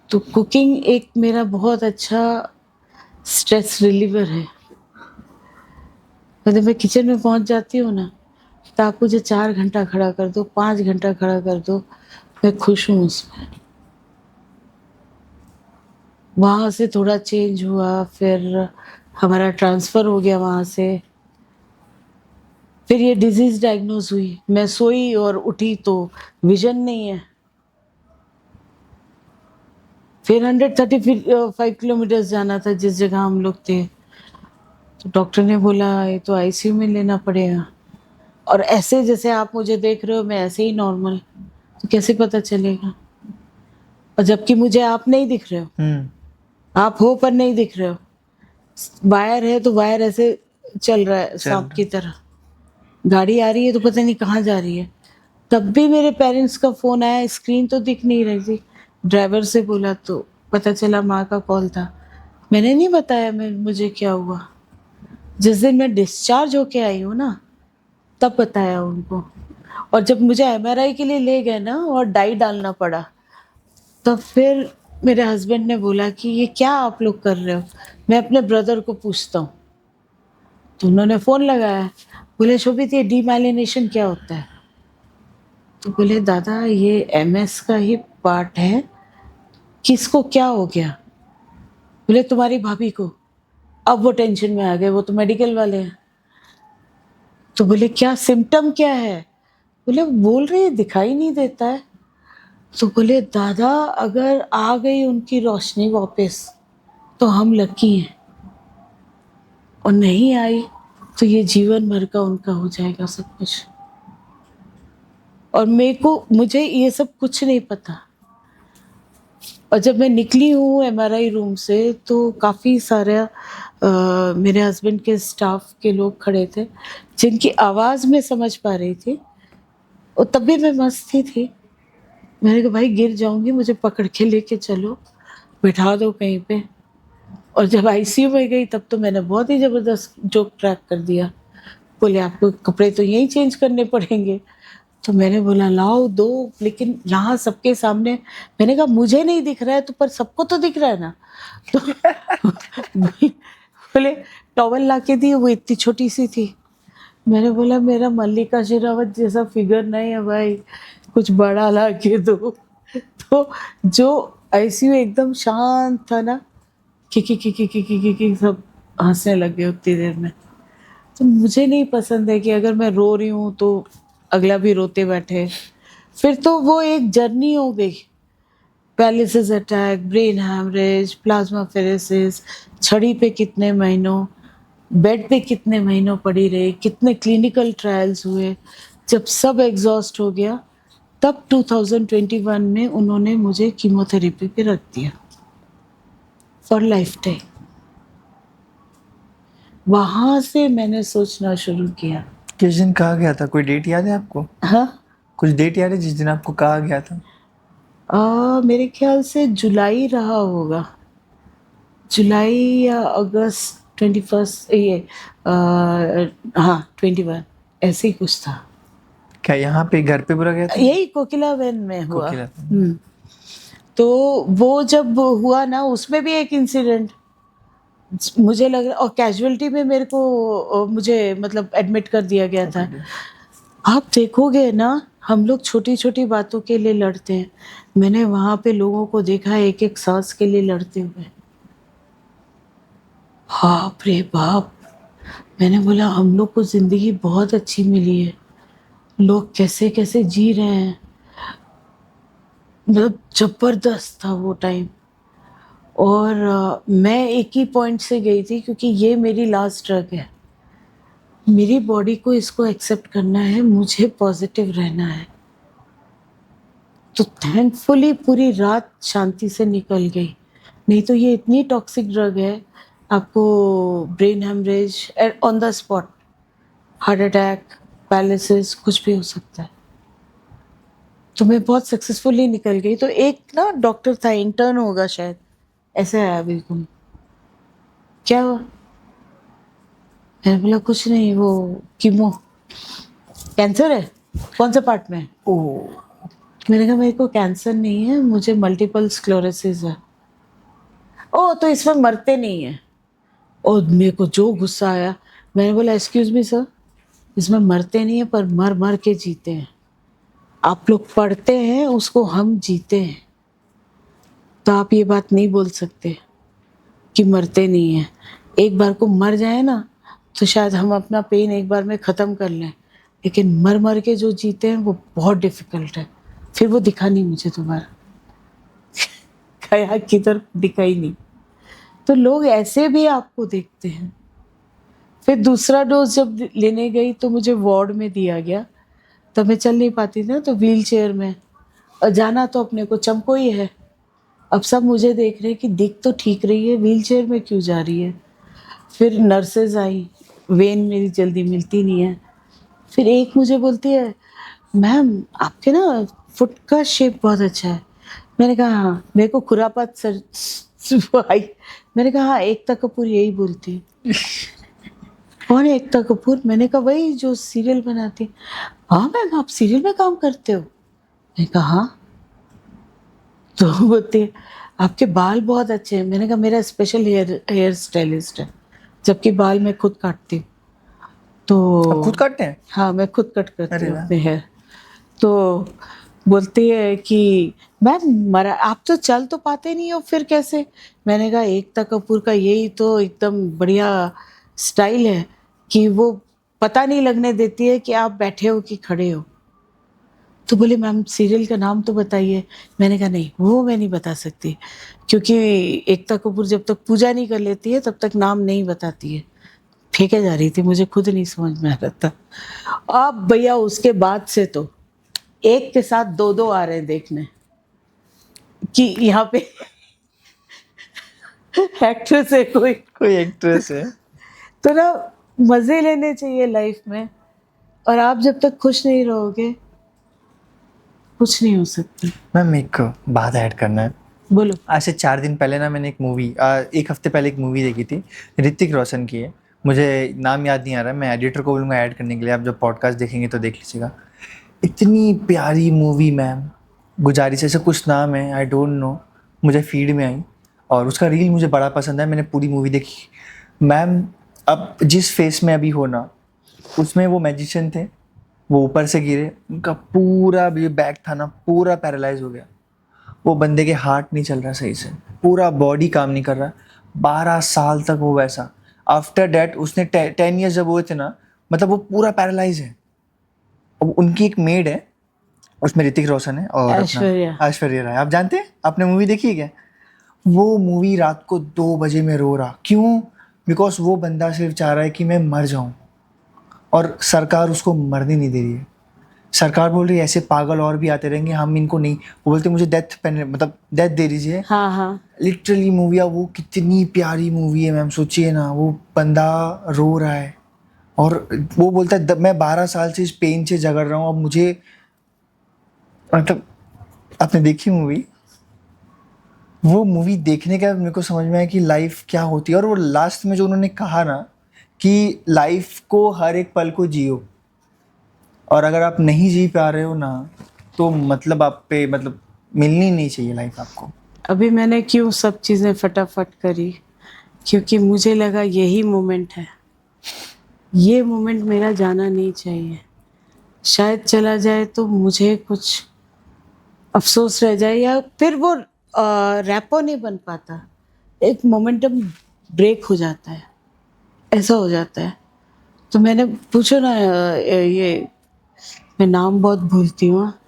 [SPEAKER 1] तो कुकिंग एक मेरा बहुत अच्छा स्ट्रेस रिलीवर है। मतलब मैं किचन में पहुंच जाती हूँ ना, तो आप मुझे 4 घंटा खड़ा कर दो, 5 घंटा खड़ा कर दो, मैं खुश हूँ उसमें। वहाँ से थोड़ा चेंज हुआ, फिर हमारा ट्रांसफ़र हो गया वहाँ से। फिर ये डिजीज़ डायग्नोज हुई, मैं सोई और उठी तो विजन नहीं है। फिर 135 किलोमीटर्स जाना था जिस जगह हम लोग थे। तो डॉक्टर ने बोला ये तो ICU में लेना पड़ेगा। और ऐसे जैसे आप मुझे देख रहे हो मैं ऐसे ही नॉर्मल, तो कैसे पता चलेगा। और जबकि मुझे आप नहीं दिख रहे हो, आप हो पर नहीं दिख रहे हो। वायर है तो वायर ऐसे चल रहा है
[SPEAKER 2] चल
[SPEAKER 1] सांप की तरह, गाड़ी आ रही है तो पता नहीं कहाँ जा रही है। तब भी मेरे पेरेंट्स का फ़ोन आया, स्क्रीन तो दिख नहीं रही थी, ड्राइवर से बोला तो पता चला माँ का कॉल था। मैंने नहीं बताया मुझे क्या हुआ। जिस दिन मैं डिस्चार्ज होके आई हूँ ना, तब बताया उनको। और जब मुझे एमआरआई के लिए ले गए ना और डाई डालना पड़ा, तब फिर मेरे हस्बैंड ने बोला कि ये क्या आप लोग कर रहे हो, मैं अपने ब्रदर को पूछता हूँ। तो उन्होंने फ़ोन लगाया, बोले शोभित ये डीमाइलिनेशन क्या होता है? तो बोले दादा ये एमएस का ही पार्ट है। किसको क्या हो गया? बोले तुम्हारी भाभी को। अब वो टेंशन में आ गए, वो तो मेडिकल वाले हैं। तो बोले क्या सिम्टम क्या है? बोले बोल रही है दिखाई नहीं देता है। तो बोले दादा अगर आ गई उनकी रोशनी वापस तो हम लकी हैं, और नहीं आई तो ये जीवन भर का उनका हो जाएगा सब कुछ। और मुझे ये सब कुछ नहीं पता। और जब मैं निकली हूँ एमआरआई रूम से तो काफ़ी सारे मेरे हस्बैंड के स्टाफ के लोग खड़े थे, जिनकी आवाज़ मैं समझ पा रही थी। और तब भी मैं मस्त ही थी। मैंने कहा भाई गिर जाऊंगी, मुझे पकड़ के लेके चलो, बिठा दो कहीं पे। और जब आईसीयू में गई तब तो मैंने बहुत ही ज़बरदस्त जोक ट्रैक कर दिया। बोले आपको कपड़े तो यहीं चेंज करने पड़ेंगे। तो मैंने बोला लाओ दो, लेकिन यहाँ सबके सामने। मैंने कहा मुझे नहीं दिख रहा है तो पर सबको तो दिख रहा है ना। तो बोले टॉवल ला के दी, वो इतनी छोटी सी थी। मैंने बोला मेरा मल्लिका शेरावत जैसा फिगर नहीं है भाई, कुछ बड़ा ला के दो। तो जो आईसीयू एकदम शांत था ना, कि सब हंसने लगे उतनी देर में। तो मुझे नहीं पसंद है कि अगर मैं रो रही हूँ तो अगला भी रोते बैठे। फिर तो वो एक जर्नी हो गई। Paralysis attack, brain haemorrhage, plasmapheresis, छड़ी पे कितने महीनों, बेड पे कितने महीनों पड़ी रही, कितने क्लिनिकल ट्रायल्स हुए। जब सब एग्जॉस्ट हो गया तब 2021 में उन्होंने मुझे कीमोथेरेपी पे रख दिया फॉर लाइफ टाइम। वहाँ से मैंने सोचना शुरू किया।
[SPEAKER 2] किस दिन कहा गया था, कोई डेट याद है आपको?
[SPEAKER 1] हाँ,
[SPEAKER 2] कुछ डेट याद है जिस दिन आपको कहा गया था?
[SPEAKER 1] मेरे ख्याल से जुलाई रहा होगा, जुलाई या अगस्त 21, ये हाँ 21, ऐसे ही कुछ था।
[SPEAKER 2] क्या यहाँ पे घर पे बुरा गया था?
[SPEAKER 1] यही कोकिला वैन में हुआ।
[SPEAKER 2] कोकिला पे।
[SPEAKER 1] तो वो जब हुआ ना, उसमें भी एक इंसिडेंट मुझे लग रहा, और कैजुअलिटी में मेरे को मुझे मतलब एडमिट कर दिया गया था। आप देखोगे ना, हम लोग छोटी छोटी बातों के लिए लड़ते हैं। मैंने वहां पे लोगों को देखा एक एक सांस के लिए लड़ते हुए। बाप रे बाप। मैंने बोला हम लोग को जिंदगी बहुत अच्छी मिली है, लोग कैसे कैसे जी रहे हैं। मतलब जबरदस्त था वो टाइम। और मैं एक ही पॉइंट से गई थी, क्योंकि ये मेरी लास्ट ड्रग है। मेरी बॉडी को इसको एक्सेप्ट करना है, मुझे पॉजिटिव रहना है। तो थैंकफुली पूरी रात शांति से निकल गई। नहीं तो ये इतनी टॉक्सिक ड्रग है, आपको brain haemorrhage on the spot, heart attack, paralysis, कुछ भी हो सकता है। तो मैं बहुत सक्सेसफुली निकल गई। तो एक ना डॉक्टर था, इंटर्न होगा शायद, ऐसे आया बिल्कुल, क्या हुआ? मैंने बोला कुछ नहीं, वो कीमो, कैंसर है, कौन सा पार्ट में है?
[SPEAKER 2] ओह।
[SPEAKER 1] मैंने कहा मेरे को कैंसर नहीं है, मुझे मल्टीपल स्क्लेरोसिस है। ओ तो इसमें मरते नहीं है। और मेरे को जो गुस्सा आया, मैंने बोला एक्सक्यूज मी सर, इसमें मरते नहीं है पर मर मर के जीते हैं। आप लोग पढ़ते हैं उसको, हम जीते हैं। तो आप ये बात नहीं बोल सकते कि मरते नहीं हैं। एक बार को मर जाए ना तो शायद हम अपना पेन एक बार में ख़त्म कर लें, लेकिन मर मर के जो जीते हैं वो बहुत डिफ़िकल्ट है। फिर वो दिखा नहीं मुझे दोबारा, खया किधर दिखा ही नहीं। तो लोग ऐसे भी आपको देखते हैं। फिर दूसरा डोज जब लेने गई तो मुझे वार्ड में दिया गया, तब मैं चल नहीं पाती ना, तो व्हील चेयर में। और जाना तो अपने को चमको ही है। अब सब मुझे देख रहे हैं कि दिख तो ठीक रही है, व्हील चेयर में क्यों जा रही है। फिर नर्सेज आई, वेन मेरी जल्दी मिलती नहीं है। फिर एक मुझे बोलती है मैम आपके ना फुट का शेप बहुत अच्छा है। मैंने कहा हाँ। मेरे को खुरापात सर आई। मैंने कहा हाँ, एकता कपूर यही बोलती है। कौन है एकता कपूर? मैंने कहा वही जो सीरियल बनाती है। हाँ मैम, आप सीरियल में काम करते हो? मैंने कहा हाँ। तो बोलती है आपके बाल बहुत अच्छे हैं। मैंने कहा मेरा स्पेशल हेयर स्टाइलिस्ट है, जबकि बाल मैं खुद काटती हूँ।
[SPEAKER 2] आप खुद
[SPEAKER 1] तो
[SPEAKER 2] काटते हैं?
[SPEAKER 1] हाँ, मैं खुद कट करती
[SPEAKER 2] अरे
[SPEAKER 1] हूँ
[SPEAKER 2] वाह।
[SPEAKER 1] अपने हेयर। तो बोलती है कि मैम मरा आप तो चल तो पाते नहीं हो, फिर कैसे? मैंने कहा एकता कपूर का यही तो एकदम बढ़िया स्टाइल है कि वो पता नहीं लगने देती है कि आप बैठे हो कि खड़े हो। तो बोले मैम सीरियल का नाम तो बताइए। मैंने कहा नहीं, वो मैं नहीं बता सकती, क्योंकि एकता कपूर जब तक पूजा नहीं कर लेती है तब तक नाम नहीं बताती है। फेंके जा रही थी, मुझे खुद नहीं समझ में आ रहा था। अब भैया उसके बाद से तो एक के साथ दो दो आ रहे हैं देखने कि यहाँ पे एक्ट्रेस है कोई।
[SPEAKER 2] कोई एक्ट्रेस है?
[SPEAKER 1] तो ना, मजे लेने चाहिए लाइफ में, और आप जब तक खुश नहीं रहोगे कुछ नहीं हो सकता।
[SPEAKER 2] मैम एक बात ऐड करना है।
[SPEAKER 1] बोलो।
[SPEAKER 2] आज से 4 दिन पहले ना मैंने एक हफ्ते पहले एक मूवी देखी थी, ऋतिक रोशन की है। मुझे नाम याद नहीं आ रहा है, मैं एडिटर को बोलूँगा ऐड करने के लिए, आप जब पॉडकास्ट देखेंगे तो देख लीजिएगा। इतनी प्यारी मूवी मैम, गुजारिश ऐसा कुछ नाम है, आई डोंट नो, मुझे फीड में आई और उसका रील मुझे बड़ा पसंद है, मैंने पूरी मूवी देखी। मैम अब जिस फेस में अभी हो ना, उसमें वो मैजिशियन थे, वो ऊपर से गिरे, उनका पूरा भी बैक था ना पूरा पैरालाइज हो गया। वो बंदे के हार्ट नहीं चल रहा सही से, पूरा बॉडी काम नहीं कर रहा। 12 साल तक वो वैसा। आफ्टर डैट उसने 10 ईयर्स जब हुए थे ना, मतलब वो पूरा पैरालाइज है। अब उनकी एक मेड है, उसमें ऋतिक रोशन है और
[SPEAKER 1] ऐश्वर्या।
[SPEAKER 2] अपना ऐश्वर्या राय। आप जानते हैं, आपने मूवी देखी है क्या? वो मूवी रात को 2 बजे में रो रहा, क्यों? बिकॉज वो बंदा सिर्फ चाह रहा है कि मैं मर जाऊं और सरकार उसको मरने नहीं दे रही है। सरकार बोल रही है ऐसे पागल और भी आते रहेंगे, हम इनको नहीं, वो बोलते मुझे डेथ पेन मतलब डेथ दे दीजिए।
[SPEAKER 1] हाँ हाँ।
[SPEAKER 2] लिटरली मूवी, वो कितनी प्यारी मूवी है मैम, सोचिए ना, वो बंदा रो रहा है और वो बोलता है मैं 12 साल से इस पेन से झगड़ रहा हूँ, अब मुझे मतलब। आपने देखी मूवी? वो मूवी देखने का मेरे को समझ में आया कि लाइफ क्या होती है। और वो लास्ट में जो उन्होंने कहा ना कि लाइफ को हर एक पल को जियो, और अगर आप नहीं जी पा रहे हो ना, तो मतलब आप पे मतलब मिलनी नहीं चाहिए लाइफ आपको।
[SPEAKER 1] अभी मैंने क्यों सब चीज़ें फटाफट करी, क्योंकि मुझे लगा यही मोमेंट है, ये मोमेंट मेरा जाना नहीं चाहिए। शायद चला जाए तो मुझे कुछ अफसोस रह जाए, या फिर वो रैपो नहीं बन पाता, एक मोमेंटम ब्रेक हो जाता है, ऐसा हो जाता है। तो मैंने पूछो ना, ये मैं नाम बहुत भूलती हूँ हाँ।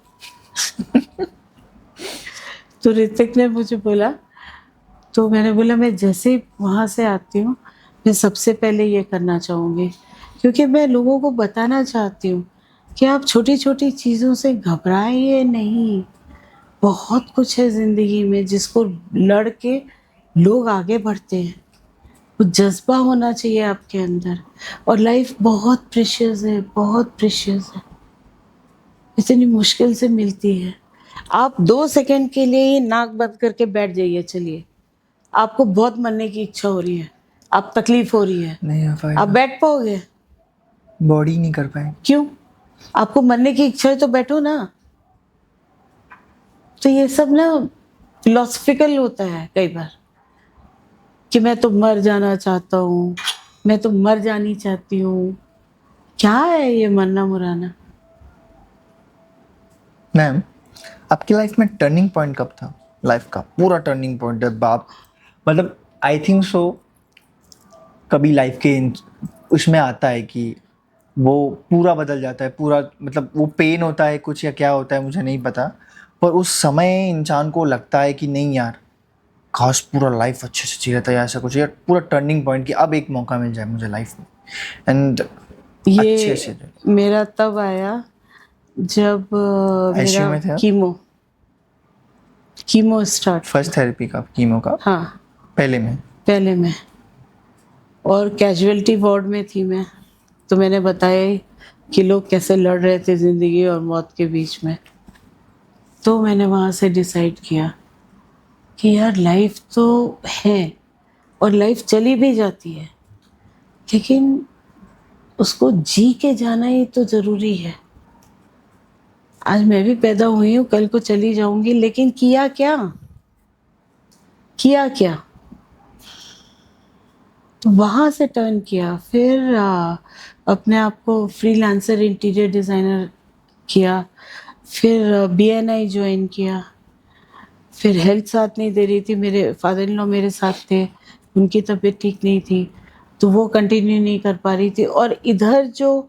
[SPEAKER 1] तो ऋतिक ने मुझे बोला, तो मैंने बोला मैं जैसे ही वहाँ से आती हूँ मैं सबसे पहले ये करना चाहूँगी, क्योंकि मैं लोगों को बताना चाहती हूँ कि आप छोटी छोटी चीज़ों से घबराइए नहीं। बहुत कुछ है ज़िंदगी में जिसको लड़ के लोग आगे बढ़ते हैं। वो जज्बा होना चाहिए आपके अंदर। और लाइफ बहुत प्रेशियस है, बहुत प्रेशियस है, इतनी मुश्किल से मिलती है। आप 2 सेकंड के लिए ही नाक बंद करके बैठ जाइए, चलिए आपको बहुत मरने की इच्छा हो रही है, आप तकलीफ हो रही है,
[SPEAKER 2] नहीं हो
[SPEAKER 1] आप
[SPEAKER 2] पाएगा,
[SPEAKER 1] बैठ पाओगे?
[SPEAKER 2] बॉडी नहीं कर पाए।
[SPEAKER 1] क्यों? आपको मरने की इच्छा है तो बैठो ना। तो ये सब ना फिलोसफिकल होता है कई बार कि मैं तो मर जाना चाहता हूँ, मैं तो मर जानी चाहती हूँ। क्या है ये मरना मुराना?
[SPEAKER 2] मैम आपकी लाइफ में टर्निंग पॉइंट कब था? लाइफ का पूरा टर्निंग पॉइंट है बाप, मतलब आई थिंक सो कभी लाइफ के उसमें आता है कि वो पूरा बदल जाता है पूरा, मतलब वो पेन होता है कुछ या क्या होता है मुझे नहीं पता, पर उस समय इंसान को लगता है कि नहीं यार, खास पूरा लाइफ अच्छे से जी रहा था या ऐसा कुछ, यार पूरा टर्निंग पॉइंट कि अब एक मौका मिल जाए मुझे लाइफ में एंड अच्छे से।
[SPEAKER 1] ये मेरा तब आया जब
[SPEAKER 2] आईसीयू
[SPEAKER 1] मेरा
[SPEAKER 2] में थे आप?
[SPEAKER 1] Chemo start.
[SPEAKER 2] फर्स्ट थेरेपी का, कीमो का?
[SPEAKER 1] हाँ,
[SPEAKER 2] पहले में?
[SPEAKER 1] पहले मैं, और कैजुअलिटी वार्ड में थी मैं। तो मैंने बताया कि लोग कैसे लड़ रहे थे ज़िंदगी और मौत के बीच में। तो मैंने वहाँ से डिसाइड किया कि यार लाइफ तो है और लाइफ चली भी जाती है, लेकिन उसको जी के जाना ही तो ज़रूरी है। आज मैं भी पैदा हुई हूँ, कल को चली जाऊंगी, लेकिन किया क्या? किया क्या? तो वहाँ से टर्न किया, फिर अपने आप को फ्रीलांसर इंटीरियर डिज़ाइनर किया, फिर BNI ज्वाइन किया, फिर हेल्थ साथ नहीं दे रही थी, मेरे फादर इन लॉ मेरे साथ थे, उनकी तबीयत ठीक नहीं थी, तो वो कंटिन्यू नहीं कर पा रही थी। और इधर जो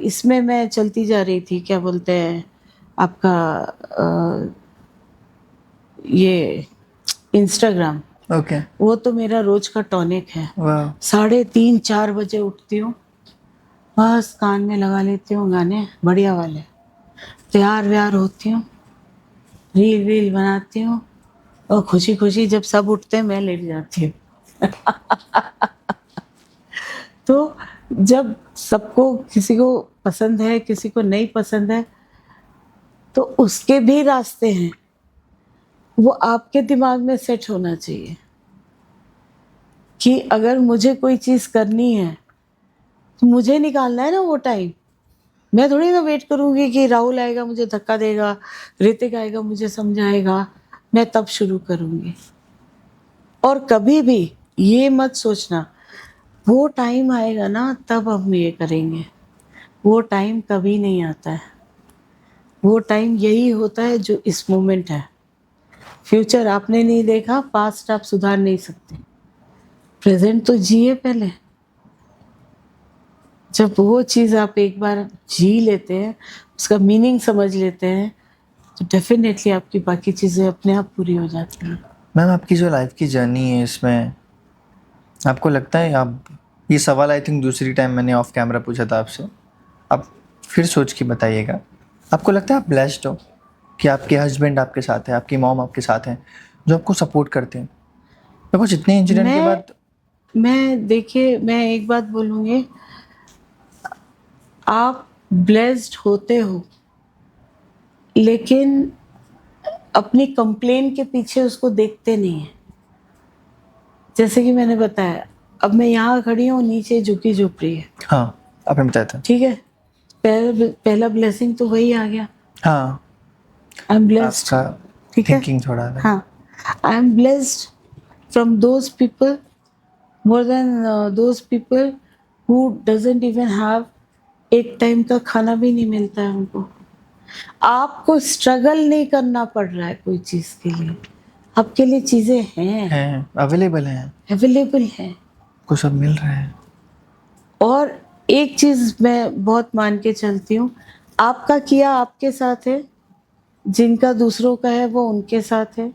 [SPEAKER 1] इसमें मैं चलती जा रही थी, क्या बोलते हैं आपका, ये इंस्टाग्राम,
[SPEAKER 2] ओके।
[SPEAKER 1] वो तो मेरा रोज का टॉनिक है।
[SPEAKER 2] वाह।
[SPEAKER 1] 3:30-4 बजे उठती हूँ, बस कान में लगा लेती हूँ गाने बढ़िया वाले, तैयार व्यार होती हूँ, रील वील बनाती हूँ, और खुशी खुशी जब सब उठते हैं मैं लेट जाती हूँ। तो जब सबको, किसी को पसंद है, किसी को नहीं पसंद है, तो उसके भी रास्ते हैं, वो आपके दिमाग में सेट होना चाहिए कि अगर मुझे कोई चीज़ करनी है तो मुझे निकालना है ना वो टाइम। मैं थोड़ी ना वेट करूंगी कि राहुल आएगा मुझे धक्का देगा, ऋतिक आएगा मुझे समझाएगा, मैं तब शुरू करूंगी। और कभी भी ये मत सोचना वो टाइम आएगा ना तब हम ये करेंगे, वो टाइम कभी नहीं आता है। वो टाइम यही होता है जो इस मोमेंट है। फ्यूचर आपने नहीं देखा, पास्ट आप सुधार नहीं सकते, प्रेजेंट तो जिए पहले। जब वो चीज़ आप एक बार जी लेते हैं, उसका मीनिंग समझ लेते हैं, तो डेफिनेटली आपकी बाकी चीज़ें अपने आप पूरी हो जाती हैं।
[SPEAKER 2] मैम, आपकी जो लाइफ की जर्नी है, इसमें आपको लगता है, आप ये सवाल आई थिंक दूसरी टाइम मैंने ऑफ कैमरा पूछा था आपसे, आप फिर सोच के बताइएगा, आपको लगता है आप ब्लेस्ड हो कि आपके हस्बैंड आपके साथ है, आपकी मॉम आपके साथ हैं, जो आपको सपोर्ट करते हैं? तो कुछ इतने इंसिडेंट के बाद
[SPEAKER 1] मैं देखिए, मैं एक बात बोलूँगी, आप ब्लेस्ड होते हो, लेकिन अपनी कंप्लेन के पीछे उसको देखते नहीं है। जैसे कि मैंने बताया, अब मैं यहाँ खड़ी हूँ, नीचे झुकी झोपड़ी है,
[SPEAKER 2] हाँ, आपने बताया था।
[SPEAKER 1] ठीक है, पहला ब्लेसिंग तो वही आ गया,
[SPEAKER 2] हाँ,
[SPEAKER 1] आई एम ब्लेस्ड,
[SPEAKER 2] आपका
[SPEAKER 1] ठीक है।
[SPEAKER 2] थिंकिंग थोड़ा अलग।
[SPEAKER 1] हाँ, I am blessed from those people, more than those people who doesn't even have, एक टाइम का खाना भी नहीं मिलता है उनको। आपको स्ट्रगल नहीं करना पड़ रहा है कोई चीज़ के लिए, आपके लिए चीज़ें हैं,
[SPEAKER 2] हैं, अवेलेबल हैं,
[SPEAKER 1] अवेलेबल हैं।
[SPEAKER 2] को सब मिल रहा है।
[SPEAKER 1] और एक चीज़ मैं बहुत मान के चलती हूँ, आपका किया आपके साथ है, जिनका दूसरों का है वो उनके साथ है।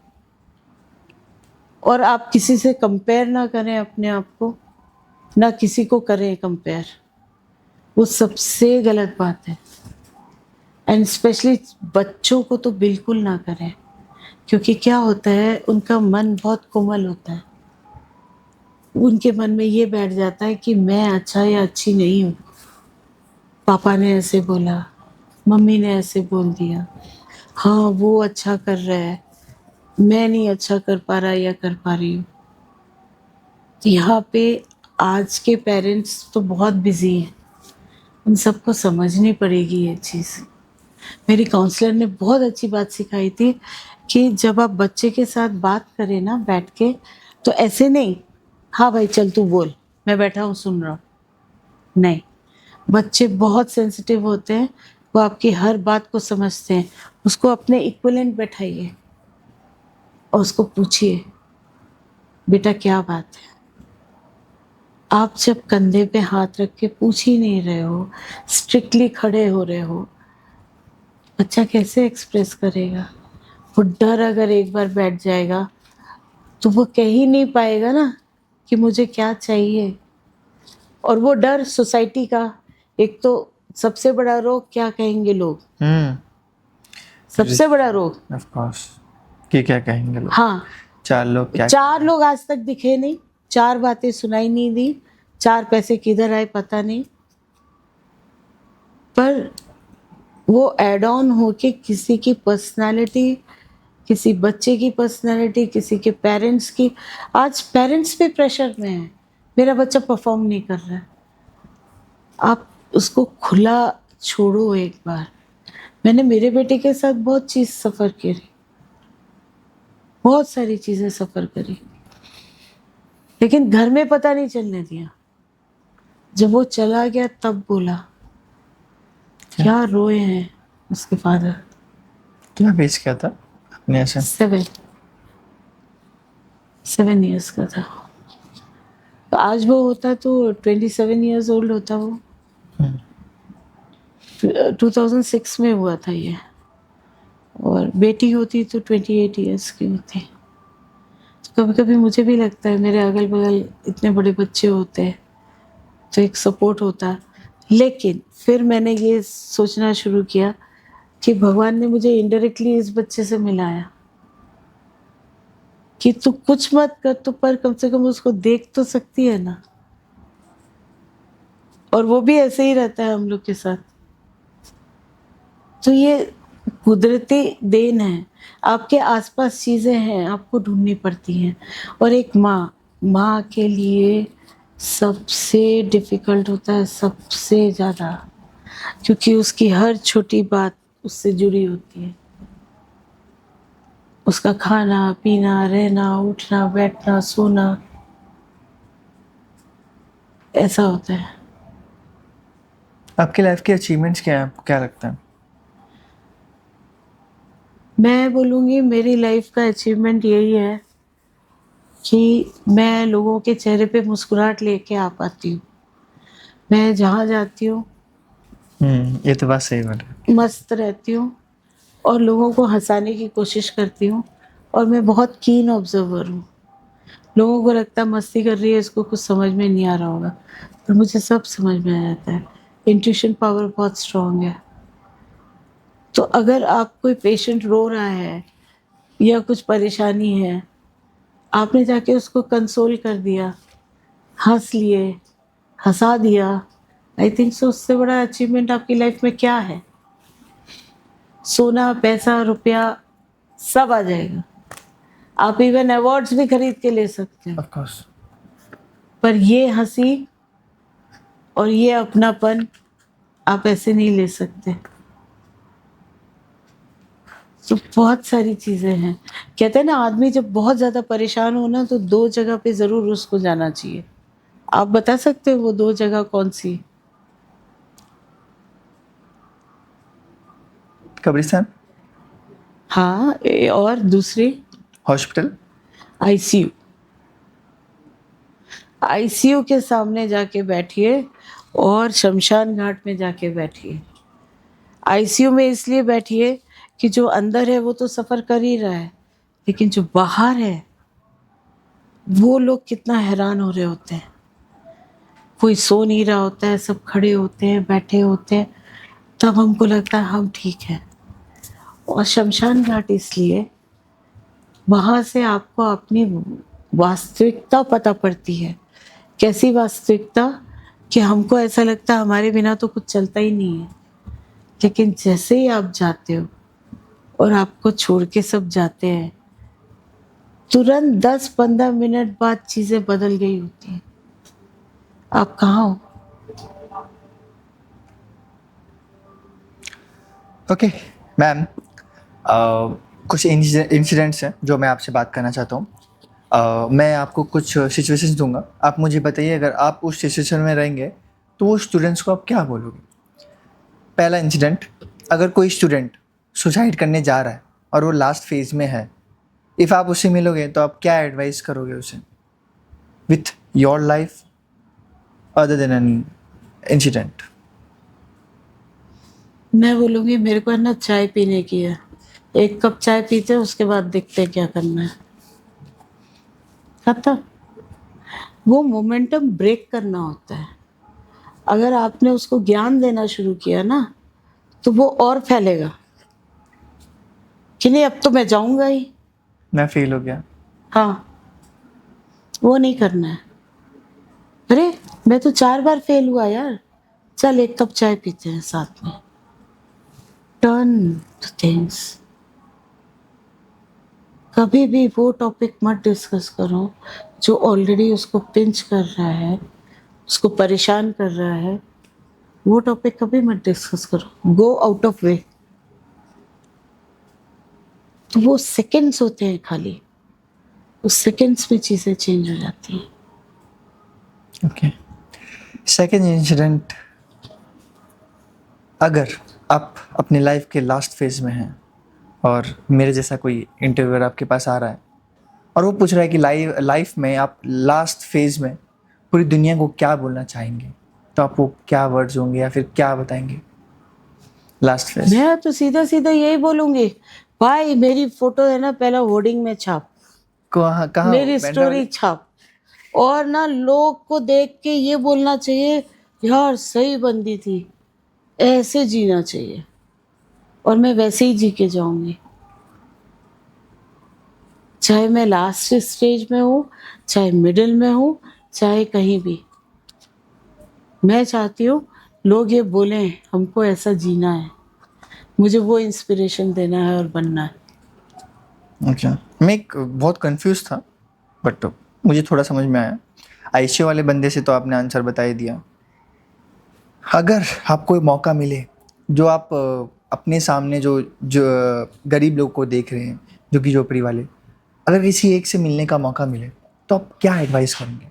[SPEAKER 1] और आप किसी से कंपेयर ना करें अपने आप को, ना किसी को करें कंपेयर, वो सबसे गलत बात है। एंड स्पेशली बच्चों को तो बिल्कुल ना करें, क्योंकि क्या होता है, उनका मन बहुत कोमल होता है, उनके मन में ये बैठ जाता है कि मैं अच्छा या अच्छी नहीं हूँ, पापा ने ऐसे बोला, मम्मी ने ऐसे बोल दिया, हाँ वो अच्छा कर रहा है, मैं नहीं अच्छा कर पा रहा या कर पा रही हूँ। तो यहाँ पे आज के पेरेंट्स तो बहुत बिजी हैं, उन सबको समझनी पड़ेगी ये चीज़। मेरी काउंसलर ने बहुत अच्छी बात सिखाई थी कि जब आप बच्चे के साथ बात करें ना बैठ के, तो ऐसे नहीं, हाँ भाई चल तू बोल, मैं बैठा हूँ सुन रहा हूँ, नहीं। बच्चे बहुत सेंसिटिव होते हैं, वो आपकी हर बात को समझते हैं। उसको अपने इक्विवेलेंट बैठाइए और उसको पूछिए, बेटा क्या बात है। आप जब कंधे पे हाथ रख के पूछ ही नहीं रहे हो, स्ट्रिक्टली खड़े हो रहे हो, बच्चा कैसे एक्सप्रेस करेगा? वो डर अगर एक बार बैठ जाएगा तो वो कह ही नहीं पाएगा ना कि मुझे क्या चाहिए। और वो डर सोसाइटी का, एक तो सबसे बड़ा रोग क्या कहेंगे लोग, सबसे बड़ा रोग,
[SPEAKER 2] ऑफ कोर्स, कि क्या कहेंगे लोग।
[SPEAKER 1] हाँ,
[SPEAKER 2] 4 लोग क्या,
[SPEAKER 1] 4 लोग आज तक दिखे नहीं, 4 बातें सुनाई नहीं दी, 4 पैसे किधर आए पता नहीं, पर वो एड ऑन होके किसी की पर्सनालिटी किसी बच्चे की पर्सनैलिटी, किसी के पेरेंट्स की। आज पेरेंट्स भी प्रेशर में है, मेरा बच्चा परफॉर्म नहीं कर रहा है। आप उसको खुला छोड़ो एक बार। मैंने मेरे बेटे के साथ बहुत चीज़ सफ़र करी, बहुत सारी चीज़ें सफ़र करी, लेकिन घर में पता नहीं चलने दिया। जब वो चला गया तब बोला, क्या रोए हैं उसके फादर।
[SPEAKER 2] क्या बेच किया था आपने ऐसे?
[SPEAKER 1] 7 ईयर्स का था। तो आज वो होता तो 27 ईयर्स ओल्ड होता वो। 2006 में हुआ था ये, और बेटी होती तो 28 ईयर्स की होती। तो कभी कभी मुझे भी लगता है, मेरे अगल बगल इतने बड़े बच्चे होते हैं तो एक सपोर्ट होता। लेकिन फिर मैंने ये सोचना शुरू किया कि भगवान ने मुझे इनडायरेक्टली इस बच्चे से मिलाया कि तू कुछ मत कर, तो पर कम से कम उसको देख तो सकती है ना। और वो भी ऐसे ही रहता है हम लोग के साथ। तो ये कुदरती देन है। आपके आसपास चीज़ें हैं, आपको ढूंढनी पड़ती हैं। और एक माँ के लिए सबसे डिफ़िकल्ट होता है, सबसे ज़्यादा, क्योंकि उसकी हर छोटी बात उससे जुड़ी होती है। उसका खाना पीना, रहना, उठना, बैठना, सोना, ऐसा होता है।
[SPEAKER 2] आपकी लाइफ के अचीवमेंट्स क्या हैं, आपको क्या लगता है?
[SPEAKER 1] मैं बोलूँगी मेरी लाइफ का अचीवमेंट यही है कि मैं लोगों के चेहरे पे मुस्कुराहट लेके आ पाती हूँ। मैं जहाँ जाती हूँ
[SPEAKER 2] ये तो बात सही बोली।
[SPEAKER 1] मस्त रहती हूँ और लोगों को हंसाने की कोशिश करती हूँ। और मैं बहुत कीन ऑब्जर्वर हूँ। लोगों को लगता है मस्ती कर रही है, इसको कुछ समझ में नहीं आ रहा होगा, पर मुझे सब समझ में आ जाता है। इंट्यूशन पावर बहुत स्ट्रांग है। तो अगर आप कोई पेशेंट रो रहा है या कुछ परेशानी है, आपने जाके उसको कंसोल कर दिया, हंस लिए, हंसा दिया, आई थिंक सो उससे बड़ा अचीवमेंट आपकी लाइफ में क्या है। सोना, पैसा, रुपया सब आ जाएगा। आप इवन अवार्ड्स भी खरीद के ले सकते हो,
[SPEAKER 2] ऑफ कोर्स।
[SPEAKER 1] पर ये हंसी और ये अपनापन आप ऐसे नहीं ले सकते। तो बहुत सारी चीज़ें हैं। कहते हैं ना, आदमी जब बहुत ज़्यादा परेशान हो ना, तो 2 जगह पे ज़रूर उसको जाना चाहिए। आप बता सकते हो वो 2 जगह कौन सी?
[SPEAKER 2] कब्रिस्तान।
[SPEAKER 1] हाँ, और दूसरी
[SPEAKER 2] हॉस्पिटल।
[SPEAKER 1] आईसीयू। आईसीयू के सामने जाके बैठिए और शमशान घाट में जाके बैठिए। आईसीयू में इसलिए बैठिए कि जो अंदर है वो तो सफ़र कर ही रहा है, लेकिन जो बाहर है वो लोग कितना हैरान हो रहे होते हैं। कोई सो नहीं रहा होता है, सब खड़े होते हैं, बैठे होते हैं। तब हमको लगता है हम ठीक हैं। और शमशान घाट इसलिए, वहाँ से आपको अपनी वास्तविकता पता पड़ती है। कैसी वास्तविकता? कि हमको ऐसा लगता है हमारे बिना तो कुछ चलता ही नहीं है, लेकिन जैसे ही आप जाते हो और आपको छोड़ के सब जाते हैं, तुरंत 10-15 मिनट बाद चीज़ें बदल गई होती हैं। आप कहाँ हो?
[SPEAKER 2] ओके मैम, कुछ इंसिडेंट्स हैं जो मैं आपसे बात करना चाहता हूँ। मैं आपको कुछ सिचुएशंस दूंगा, आप मुझे बताइए अगर आप उस सिचुएशन में रहेंगे तो वो स्टूडेंट्स को आप क्या बोलोगे। पहला इंसिडेंट, अगर कोई स्टूडेंट सुसाइड करने जा रहा है और वो लास्ट फेज में है, इफ़ आप उससे मिलोगे तो आप क्या एडवाइस करोगे उसे with your life other than an incident?
[SPEAKER 1] मैं बोलूँगी मेरे को है ना चाय पीने की है। 1 कप चाय पीते हैं, उसके बाद देखते हैं क्या करना है। खत्म। वो मोमेंटम ब्रेक करना होता है। अगर आपने उसको ज्ञान देना शुरू किया ना, तो वो और फैलेगा कि नहीं अब तो मैं जाऊंगा ही।
[SPEAKER 2] मैं फेल हो गया।
[SPEAKER 1] हाँ, वो नहीं करना है। अरे मैं तो 4 बार फेल हुआ यार, चल 1 कप चाय पीते हैं साथ में। Turn the things. कभी भी वो टॉपिक मत डिस्कस करो जो ऑलरेडी उसको पिंच कर रहा है, उसको परेशान कर रहा है। वो टॉपिक कभी मत डिस्कस करो, गो आउट ऑफ वे। तो वो सेकंड्स होते हैं खाली, उस सेकंड्स में चीज़ें चेंज हो जाती हैं।
[SPEAKER 2] ओके, सेकेंड इंसिडेंट, अगर आप अपने लाइफ के लास्ट फेज में हैं और मेरे जैसा कोई इंटरव्यूअर आपके पास आ रहा है और वो पूछ रहा है कि लाइफ में आप लास्ट फेज में पूरी दुनिया को क्या बोलना चाहेंगे, तो आप वो क्या वर्ड्स होंगे या फिर क्या बताएंगे लास्ट फेज?
[SPEAKER 1] मैं तो सीधा सीधा यही बोलूंगी, भाई मेरी फोटो है ना पहला होर्डिंग में छाप,
[SPEAKER 2] कहाँ कहाँ
[SPEAKER 1] मेरी
[SPEAKER 2] बैंड्रा
[SPEAKER 1] स्टोरी
[SPEAKER 2] वाले?
[SPEAKER 1] छाप। और ना लोग को देख के ये बोलना चाहिए, यार सही बंदी थी, ऐसे जीना चाहिए। और मैं वैसे ही जी के जाऊंगी, चाहे मैं लास्ट स्टेज में हूँ, चाहे मिडिल में हूँ, चाहे कहीं भी। मैं चाहती हूँ लोग ये बोलें हमको ऐसा जीना है, मुझे वो इंस्पिरेशन देना है और बनना है।
[SPEAKER 2] अच्छा, मैं एक बहुत कंफ्यूज था बट मुझे थोड़ा समझ में आया। आईसीयू वाले बंदे से तो आपने आंसर बता ही दिया। अगर आपको एक मौका मिले, जो आप अपने सामने जो जो गरीब लोग को देख रहे हैं, झुग्गी झोपड़ी वाले, अगर किसी एक से मिलने का मौका मिले तो आप क्या एडवाइस करेंगे?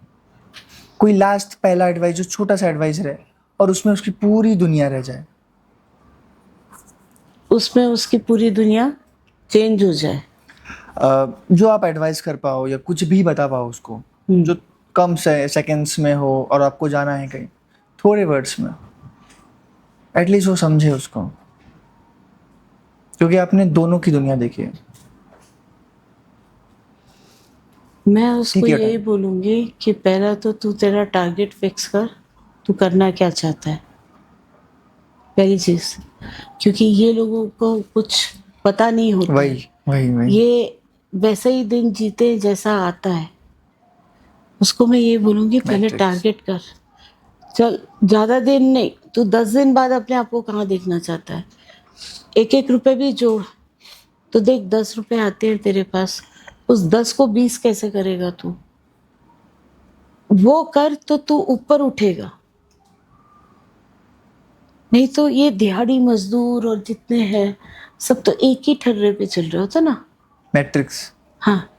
[SPEAKER 2] कोई लास्ट पहला एडवाइस जो छोटा सा एडवाइस रहे और उसमें उसकी पूरी दुनिया रह जाए।
[SPEAKER 1] उसमें उसकी पूरी दुनिया चेंज हो जाए।
[SPEAKER 2] जो आप एडवाइस कर पाओ या कुछ भी बता पाओ उसको, जो कम से सेकंड्स में हो और आपको जाना है कहीं, थोड़े वर्ड्स में, एटलीस्ट वो समझे उसको, क्योंकि आपने दोनों की दुनिया देखी है।
[SPEAKER 1] मैं उसको
[SPEAKER 2] ठीक है
[SPEAKER 1] यही
[SPEAKER 2] टाइम।
[SPEAKER 1] बोलूंगी कि पहला तो तू तेरा टारगेट फिक्स कर, तू करना क्या चाहता है, पहली चीज। क्योंकि ये लोगों को कुछ पता नहीं होता है,
[SPEAKER 2] वही वही वही।
[SPEAKER 1] ये वैसे ही दिन जीते जैसा आता है। उसको मैं ये बोलूंगी पहले
[SPEAKER 2] मैट्रिक्स।
[SPEAKER 1] टारगेट कर। चल ज्यादा दिन नहीं, तू 10 दिन बाद अपने आप को कहाँ देखना चाहता है, एक एक रुपए भी जोड़। तो देख 10 रुपए आते हैं तेरे पास, उस 10 को 20 कैसे करेगा तू, वो कर तो तू ऊपर उठेगा। नहीं तो ये दिहाड़ी मजदूर और जितने हैं सब तो एक ही ठर्रे पे चल रहे होते ना।
[SPEAKER 2] मैट्रिक्स।
[SPEAKER 1] हाँ,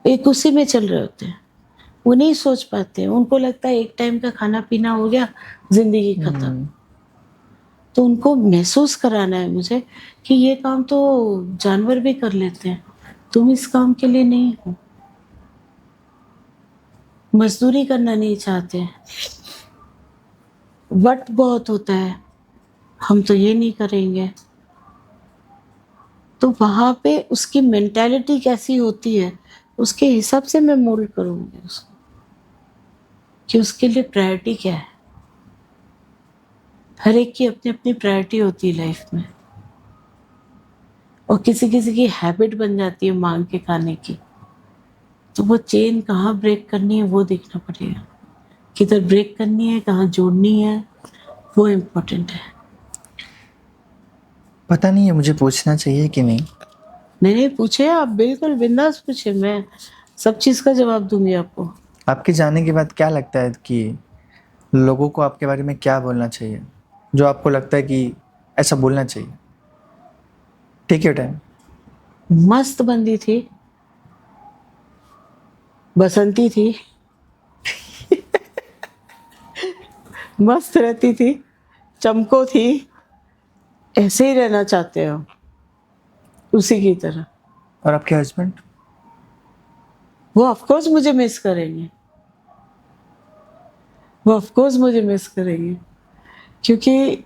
[SPEAKER 1] एक उसी में चल रहे होते हैं। वो नहीं सोच पाते हैं, उनको लगता है एक टाइम का खाना पीना हो गया, जिंदगी खत्म। तो उनको महसूस कराना है मुझे कि ये काम तो जानवर भी कर लेते हैं, तुम इस काम के लिए नहीं हो। मजदूरी करना नहीं चाहते, वट बहुत होता है, हम तो ये नहीं करेंगे। तो वहां पे उसकी मेंटालिटी कैसी होती है, उसके हिसाब से मैं मोल्ड करूंगी उसको, कि उसके लिए प्रायोरिटी क्या है। हर एक की अपनी अपनी प्रायोरिटी होती है लाइफ में, और किसी किसी की हैबिट बन जाती है मांग के खाने की। तो वो चेन कहाँ ब्रेक करनी है वो देखना पड़ेगा, किधर ब्रेक करनी है, कहाँ जोड़नी है, वो इम्पोर्टेंट है।
[SPEAKER 2] पता नहीं है मुझे पूछना चाहिए कि नहीं।
[SPEAKER 1] नहीं नहीं, पूछे आप, बिल्कुल बिंदास पूछे, मैं सब चीज़ का जवाब दूंगी आपको।
[SPEAKER 2] आपके जाने के बाद क्या लगता है कि लोगों को आपके बारे में क्या बोलना चाहिए, जो आपको लगता है कि ऐसा बोलना चाहिए? Take your time.
[SPEAKER 1] मस्त बंदी थी, बसंती थी, मस्त रहती थी, चमको थी, ऐसे ही रहना चाहते हो उसी की तरह।
[SPEAKER 2] और आपके हस्बैंड?
[SPEAKER 1] वो ऑफकोर्स मुझे मिस करेंगे, वो ऑफकोर्स मुझे मिस करेंगे, क्योंकि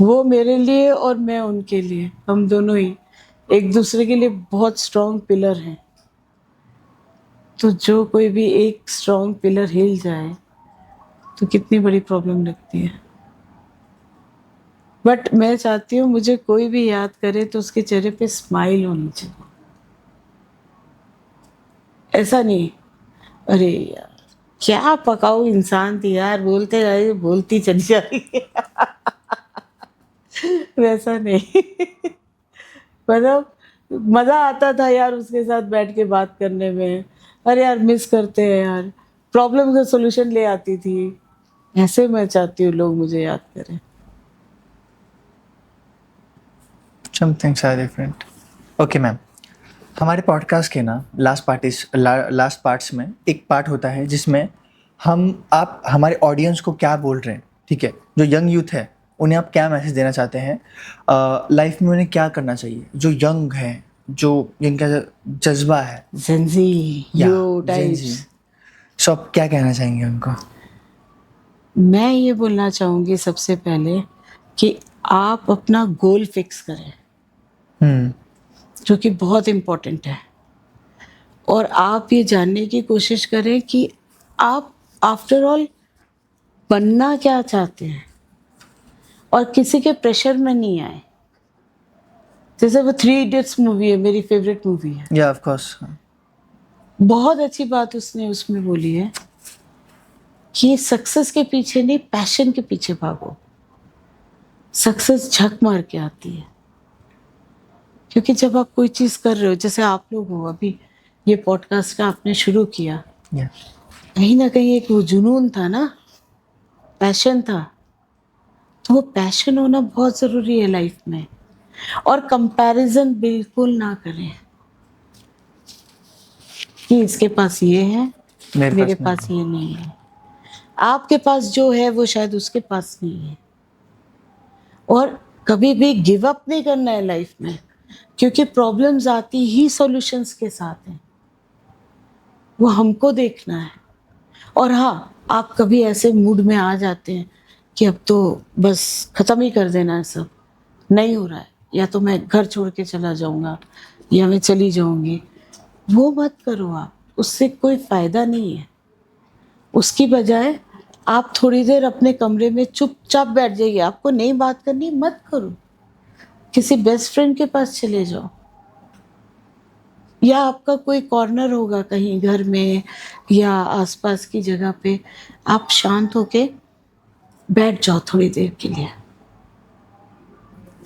[SPEAKER 1] वो मेरे लिए और मैं उनके लिए, हम दोनों ही एक दूसरे के लिए बहुत स्ट्रॉन्ग पिलर हैं। तो जो कोई भी एक स्ट्रॉन्ग पिलर हिल जाए तो कितनी बड़ी प्रॉब्लम लगती है। बट मैं चाहती हूँ मुझे कोई भी याद करे तो उसके चेहरे पे स्माइल होनी चाहिए, ऐसा नहीं अरे यार क्या पकाऊ इंसान थी यार, बोलते रहे बोलती चली जा रही है, वैसा नहीं। मतलब मज़ा आता था यार उसके साथ बैठ के बात करने में। अरे यार मिस करते हैं यार, प्रॉब्लम का सॉल्यूशन ले आती थी। ऐसे मैं चाहती हूँ लोग मुझे याद करें।
[SPEAKER 2] समथिंग सा डिफरेंट। ओके मैम, हमारे पॉडकास्ट के ना लास्ट पार्ट्स में एक पार्ट होता है जिसमें आप हमारे ऑडियंस को क्या बोल रहे हैं, ठीक है, जो यंग यूथ है उन्हें आप क्या मैसेज देना चाहते हैं, लाइफ में उन्हें क्या करना चाहिए, जो यंग है, जो जिनका जज्बा है
[SPEAKER 1] जेंजी
[SPEAKER 2] या
[SPEAKER 1] यो
[SPEAKER 2] Gen Z,
[SPEAKER 1] टाइप्स।
[SPEAKER 2] सो आप क्या कहना चाहेंगे उनको?
[SPEAKER 1] मैं ये बोलना चाहूँगी सबसे पहले कि आप अपना गोल फिक्स करें,
[SPEAKER 2] हम्म।
[SPEAKER 1] जो कि बहुत इम्पोर्टेंट है। और आप ये जानने की कोशिश करें कि आप आफ्टर ऑल बनना क्या चाहते हैं, और किसी के प्रेशर में नहीं आए। जैसे वो 3 इडियट्स मूवी है, मेरी फेवरेट मूवी है।
[SPEAKER 2] या ऑफ कोर्स।
[SPEAKER 1] बहुत अच्छी बात उसने उसमें बोली है कि सक्सेस के पीछे नहीं, पैशन के पीछे भागो। सक्सेस झक मार के आती है, क्योंकि जब आप कोई चीज़ कर रहे हो, जैसे आप लोग हो अभी ये पॉडकास्ट का आपने शुरू किया,
[SPEAKER 2] या
[SPEAKER 1] कहीं ना कहीं एक वो जुनून था ना, पैशन था। तो वो पैशन होना बहुत ज़रूरी है लाइफ में। और कंपैरिजन बिल्कुल ना करें कि इसके पास ये है, मेरे पास ये नहीं है। आपके पास जो है वो शायद उसके पास नहीं है। और कभी भी गिव अप नहीं करना है लाइफ में, क्योंकि प्रॉब्लम्स आती ही सॉल्यूशंस के साथ हैं। वो हमको देखना है। और हाँ, आप कभी ऐसे मूड में आ जाते हैं कि अब तो बस ख़त्म ही कर देना है, सब नहीं हो रहा है, या तो मैं घर छोड़ के चला जाऊंगा या मैं चली जाऊंगी। वो मत करो आप, उससे कोई फ़ायदा नहीं है। उसकी बजाय आप थोड़ी देर अपने कमरे में चुपचाप बैठ जाइए। आपको नहीं बात करनी, मत करो, किसी बेस्ट फ्रेंड के पास चले जाओ, या आपका कोई कॉर्नर होगा कहीं घर में या आसपास की जगह पे, आप शांत होके बैठ जाओ थोड़ी देर के लिए।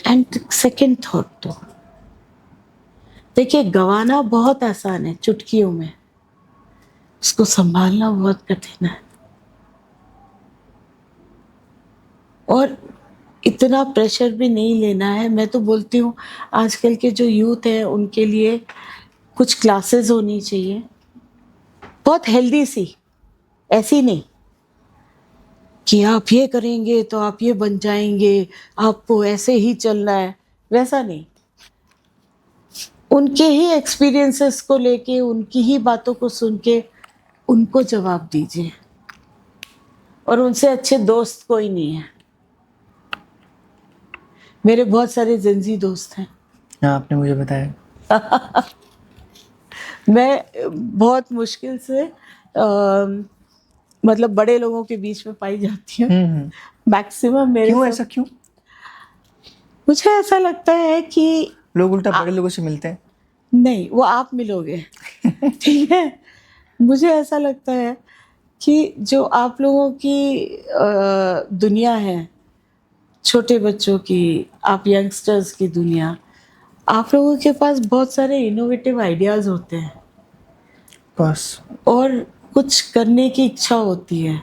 [SPEAKER 1] एंड सेकंड थॉट, तो देखिए गंवाना बहुत आसान है, चुटकियों में, उसको संभालना बहुत कठिन है। और इतना प्रेशर भी नहीं लेना है। मैं तो बोलती हूँ आजकल के जो यूथ है उनके लिए कुछ क्लासेस होनी चाहिए, बहुत हेल्दी सी, ऐसी नहीं कि आप ये करेंगे तो आप ये बन जाएंगे, आपको ऐसे ही चलना है, वैसा नहीं। उनके ही एक्सपीरियंसेस को लेके, उनकी ही बातों को सुन के उनको जवाब दीजिए। और उनसे अच्छे दोस्त कोई नहीं है। मेरे बहुत सारे जेंजी दोस्त हैं।
[SPEAKER 2] हाँ, आपने मुझे बताया।
[SPEAKER 1] मैं बहुत मुश्किल से मतलब बड़े लोगों के बीच में पाई जाती हूँ। मैक्सिमम मेरे
[SPEAKER 2] क्यों
[SPEAKER 1] सब,
[SPEAKER 2] ऐसा क्यों?
[SPEAKER 1] मुझे ऐसा लगता है कि
[SPEAKER 2] लोग उल्टा बड़े लोगों से मिलते हैं।
[SPEAKER 1] नहीं, वो आप मिलोगे ठीक है। मुझे ऐसा लगता है कि जो आप लोगों की दुनिया है, छोटे बच्चों की, आप यंगस्टर्स की दुनिया, आप लोगों के पास बहुत सारे इनोवेटिव आइडियाज़ होते हैं
[SPEAKER 2] बस
[SPEAKER 1] और कुछ करने की इच्छा होती है,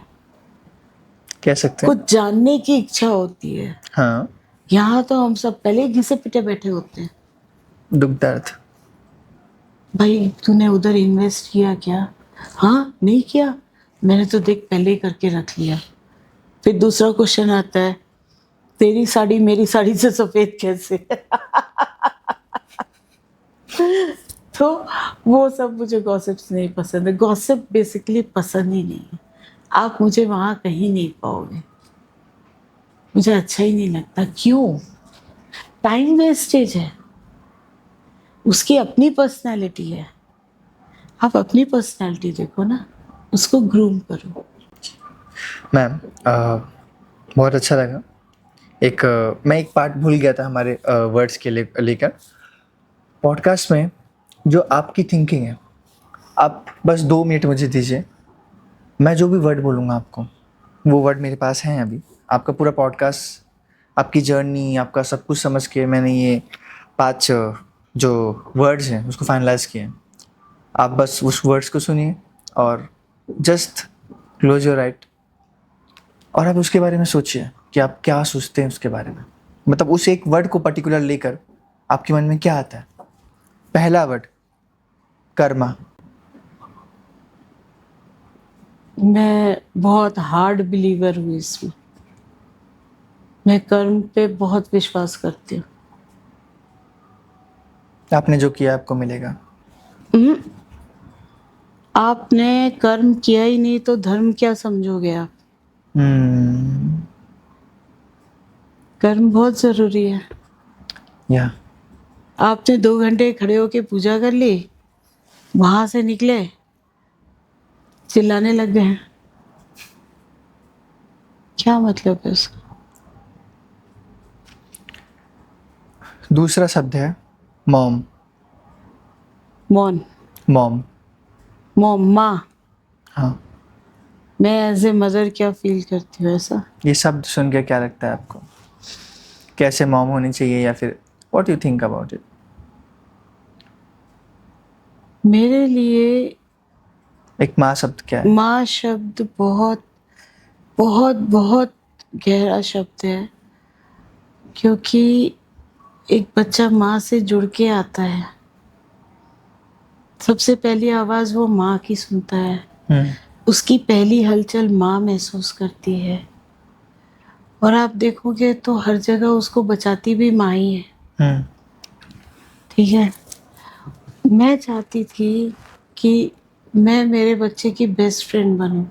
[SPEAKER 2] कह सकते हैं।
[SPEAKER 1] कुछ जानने की इच्छा होती है।
[SPEAKER 2] हाँ,
[SPEAKER 1] यहाँ तो हम सब पहले ही घिसे पिटे बैठे होते हैं।
[SPEAKER 2] दुख दर्द।
[SPEAKER 1] भाई तूने उधर इन्वेस्ट किया क्या? हाँ, नहीं किया, मैंने तो देख पहले ही करके रख लिया। फिर दूसरा क्वेश्चन आता है, तेरी साड़ी मेरी साड़ी से सफ़ेद कैसे तो वो सब मुझे गॉसिप्स नहीं पसंद है। गॉसिप बेसिकली पसंद ही नहीं है। आप मुझे वहाँ कहीं नहीं पाओगे, मुझे अच्छा ही नहीं लगता। क्यों? टाइम वेस्टेज है। उसकी अपनी पर्सनैलिटी है, आप अपनी पर्सनैलिटी देखो ना, उसको ग्रूम करो।
[SPEAKER 2] मैम, बहुत अच्छा लगा। मैं एक पार्ट भूल गया था हमारे वर्ड्स के लेकर पॉडकास्ट में। जो आपकी थिंकिंग है, आप बस 2 मिनट मुझे दीजिए। मैं जो भी वर्ड बोलूँगा आपको, वो वर्ड मेरे पास हैं अभी। आपका पूरा पॉडकास्ट, आपकी जर्नी, आपका सब कुछ समझ के मैंने ये 5 जो वर्ड्स हैं उसको फाइनलाइज किए हैं। आप बस उस वर्ड्स को सुनिए और जस्ट क्लोज योर राइट और आप उसके बारे में सोचिए कि आप क्या सोचते हैं उसके बारे में। मतलब उस एक वर्ड को पर्टिकुलर लेकर आपके मन में क्या आता है। पहला वर्ड कर्मा।
[SPEAKER 1] मैं बहुत हार्ड बिलीवर हूँ इसमें। मैं कर्म पे बहुत विश्वास करती हूँ।
[SPEAKER 2] आपने जो किया आपको मिलेगा।
[SPEAKER 1] हम्म, आपने कर्म किया ही नहीं तो धर्म क्या समझोगे आप?
[SPEAKER 2] हम्म,
[SPEAKER 1] कर्म बहुत जरूरी है।
[SPEAKER 2] या
[SPEAKER 1] आपने 2 घंटे खड़े होके पूजा कर ली, वहां से निकले चिल्लाने लग गए, क्या मतलब है उसका?
[SPEAKER 2] दूसरा शब्द है मॉम।
[SPEAKER 1] मौन।
[SPEAKER 2] मॉम।
[SPEAKER 1] मॉम, माँ।
[SPEAKER 2] हाँ,
[SPEAKER 1] मैं एज ए मदर क्या फील करती हूँ ऐसा?
[SPEAKER 2] ये शब्द सुन के क्या लगता है आपको? कैसे मॉम होनी चाहिए या फिर what you think about it?
[SPEAKER 1] मेरे लिए
[SPEAKER 2] एक माँ शब्द क्या है?
[SPEAKER 1] माँ शब्द बहुत बहुत बहुत गहरा शब्द है, क्योंकि एक बच्चा माँ से जुड़ के आता है। सबसे पहली आवाज़ वो माँ की सुनता है,
[SPEAKER 2] हम्म,
[SPEAKER 1] उसकी पहली हलचल माँ महसूस करती है। और आप देखोगे तो हर जगह उसको बचाती भी माँ ही है।
[SPEAKER 2] हम्म,
[SPEAKER 1] ठीक है। मैं चाहती थी कि मैं मेरे बच्चे की बेस्ट फ्रेंड बनूं।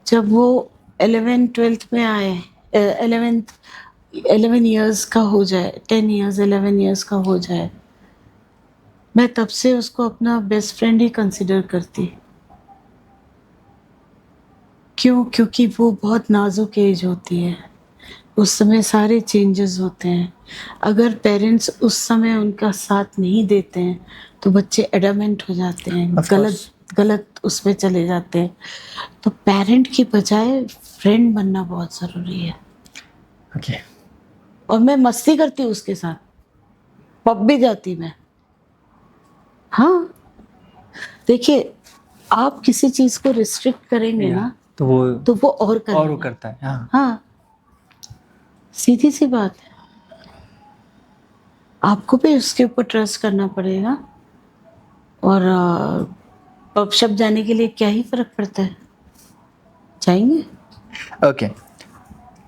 [SPEAKER 1] जब वो 11th 12th में आए, 11 इयर्स का हो जाए, 10 इयर्स 11 इयर्स का हो जाए, मैं तब से उसको अपना बेस्ट फ्रेंड ही कंसिडर करती। क्यों? क्योंकि वो बहुत नाजुक एज होती है, उस समय सारे चेंजेस होते हैं। अगर पेरेंट्स उस समय उनका साथ नहीं देते हैं तो बच्चे एडमेंट हो जाते हैं,
[SPEAKER 2] ऑफ
[SPEAKER 1] गलत
[SPEAKER 2] कोर्स।
[SPEAKER 1] गलत उसमें चले जाते हैं। तो पेरेंट की बजाय फ्रेंड बनना बहुत ज़रूरी है।
[SPEAKER 2] ओके।
[SPEAKER 1] और मैं मस्ती करती हूँ उसके साथ, पब भी जाती मैं। हाँ, देखिए, आप किसी चीज़ को रिस्ट्रिक्ट करेंगे
[SPEAKER 2] या
[SPEAKER 1] ना
[SPEAKER 2] तो वो
[SPEAKER 1] तो वो और
[SPEAKER 2] और वो
[SPEAKER 1] करेगा।
[SPEAKER 2] करता है। हाँ।
[SPEAKER 1] हाँ, सीधी सी बात है। आपको भी उसके ऊपर ट्रस्ट करना पड़ेगा। और पब शब जाने के लिए क्या ही फर्क पड़ता है, जाएंगे।
[SPEAKER 2] ओके।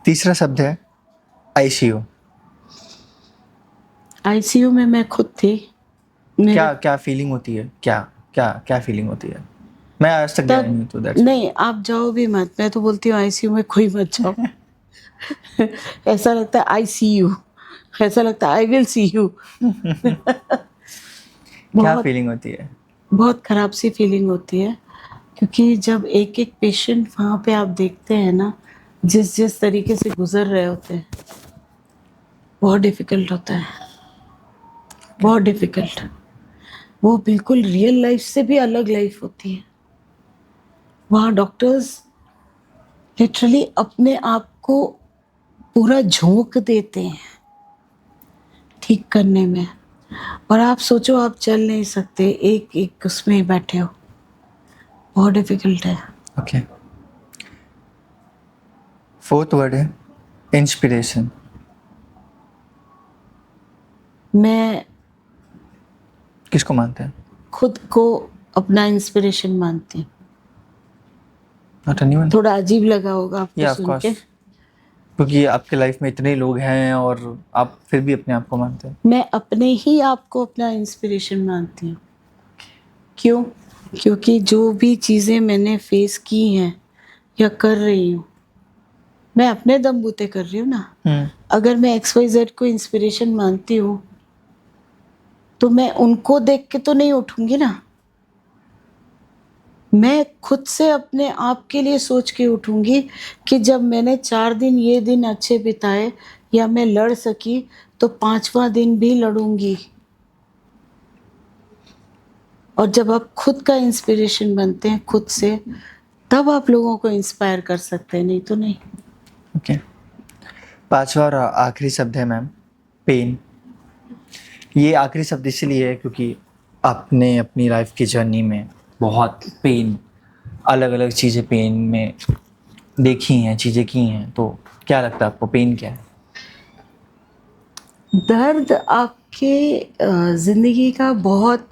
[SPEAKER 2] तीसरा शब्द है आईसीयू।
[SPEAKER 1] आईसीयू में मैं खुद थी। मेरे
[SPEAKER 2] क्या क्या फीलिंग होती है? क्या क्या क्या फीलिंग होती है? मैं आज तक गया
[SPEAKER 1] तब
[SPEAKER 2] नहीं तो दैट्स
[SPEAKER 1] नहीं, आप जाओ भी मत, मैं तो बोलती हूँ आईसीयू में कोई मत जाओ। ऐसा लगता है आई सी यू, ऐसा लगता है आई विल सी यू।
[SPEAKER 2] क्या
[SPEAKER 1] बहुत
[SPEAKER 2] फीलिंग होती है?
[SPEAKER 1] बहुत खराब सी फीलिंग होती है, क्योंकि जब एक एक पेशेंट वहाँ पे आप देखते हैं ना, जिस जिस तरीके से गुजर रहे होते हैं, बहुत डिफिकल्ट होता है, बहुत डिफिकल्ट। वो बिल्कुल रियल लाइफ से भी अलग लाइफ होती है। वहाँ डॉक्टर्स लिटरली अपने आप को पूरा झोंक देते हैं ठीक करने में। और आप सोचो, आप चल नहीं सकते, एक एक उसमें ही बैठे हो, बहुत डिफिकल्ट है।
[SPEAKER 2] ओके। फोर्थ वर्ड है इंस्पिरेशन।
[SPEAKER 1] मैं
[SPEAKER 2] किसको मानते हैं?
[SPEAKER 1] खुद को अपना इंस्पिरेशन मानती हूँ।
[SPEAKER 2] Not anyone.
[SPEAKER 1] थोड़ा अजीब लगा होगा आपको
[SPEAKER 2] या ऑफ
[SPEAKER 1] सुन
[SPEAKER 2] कोर्स,
[SPEAKER 1] के।
[SPEAKER 2] क्योंकि आपके लाइफ में इतने लोग हैं और आप फिर भी अपने आप को मानते हैं।
[SPEAKER 1] मैं अपने ही आप को अपना इंस्पिरेशन मानती हूँ। क्यों? क्योंकि जो भी चीज़ें मैंने फेस की हैं या कर रही हूँ, मैं अपने दम बूते कर रही हूँ ना।
[SPEAKER 2] हम्म।
[SPEAKER 1] अगर मैं XYZ को इंस्पिरेशन मानती हूँ तो मैं उनको देख के तो नहीं उठूंगी ना। मैं खुद से अपने आप के लिए सोच के उठूंगी कि जब मैंने 4 दिन ये दिन अच्छे बिताए या मैं लड़ सकी, तो 5वां दिन भी लड़ूंगी। और जब आप खुद का इंस्पिरेशन बनते हैं खुद से, तब आप लोगों को इंस्पायर कर सकते हैं, नहीं तो नहीं।
[SPEAKER 2] ओके। पांचवा और आखिरी शब्द है मैम पेन। ये आखिरी शब्द इसलिए है क्योंकि आपने अपनी लाइफ की जर्नी में बहुत पेन, अलग अलग चीज़ें पेन में देखी हैं, चीज़ें की हैं, तो क्या लगता है आपको पेन क्या है?
[SPEAKER 1] दर्द आपके ज़िंदगी का बहुत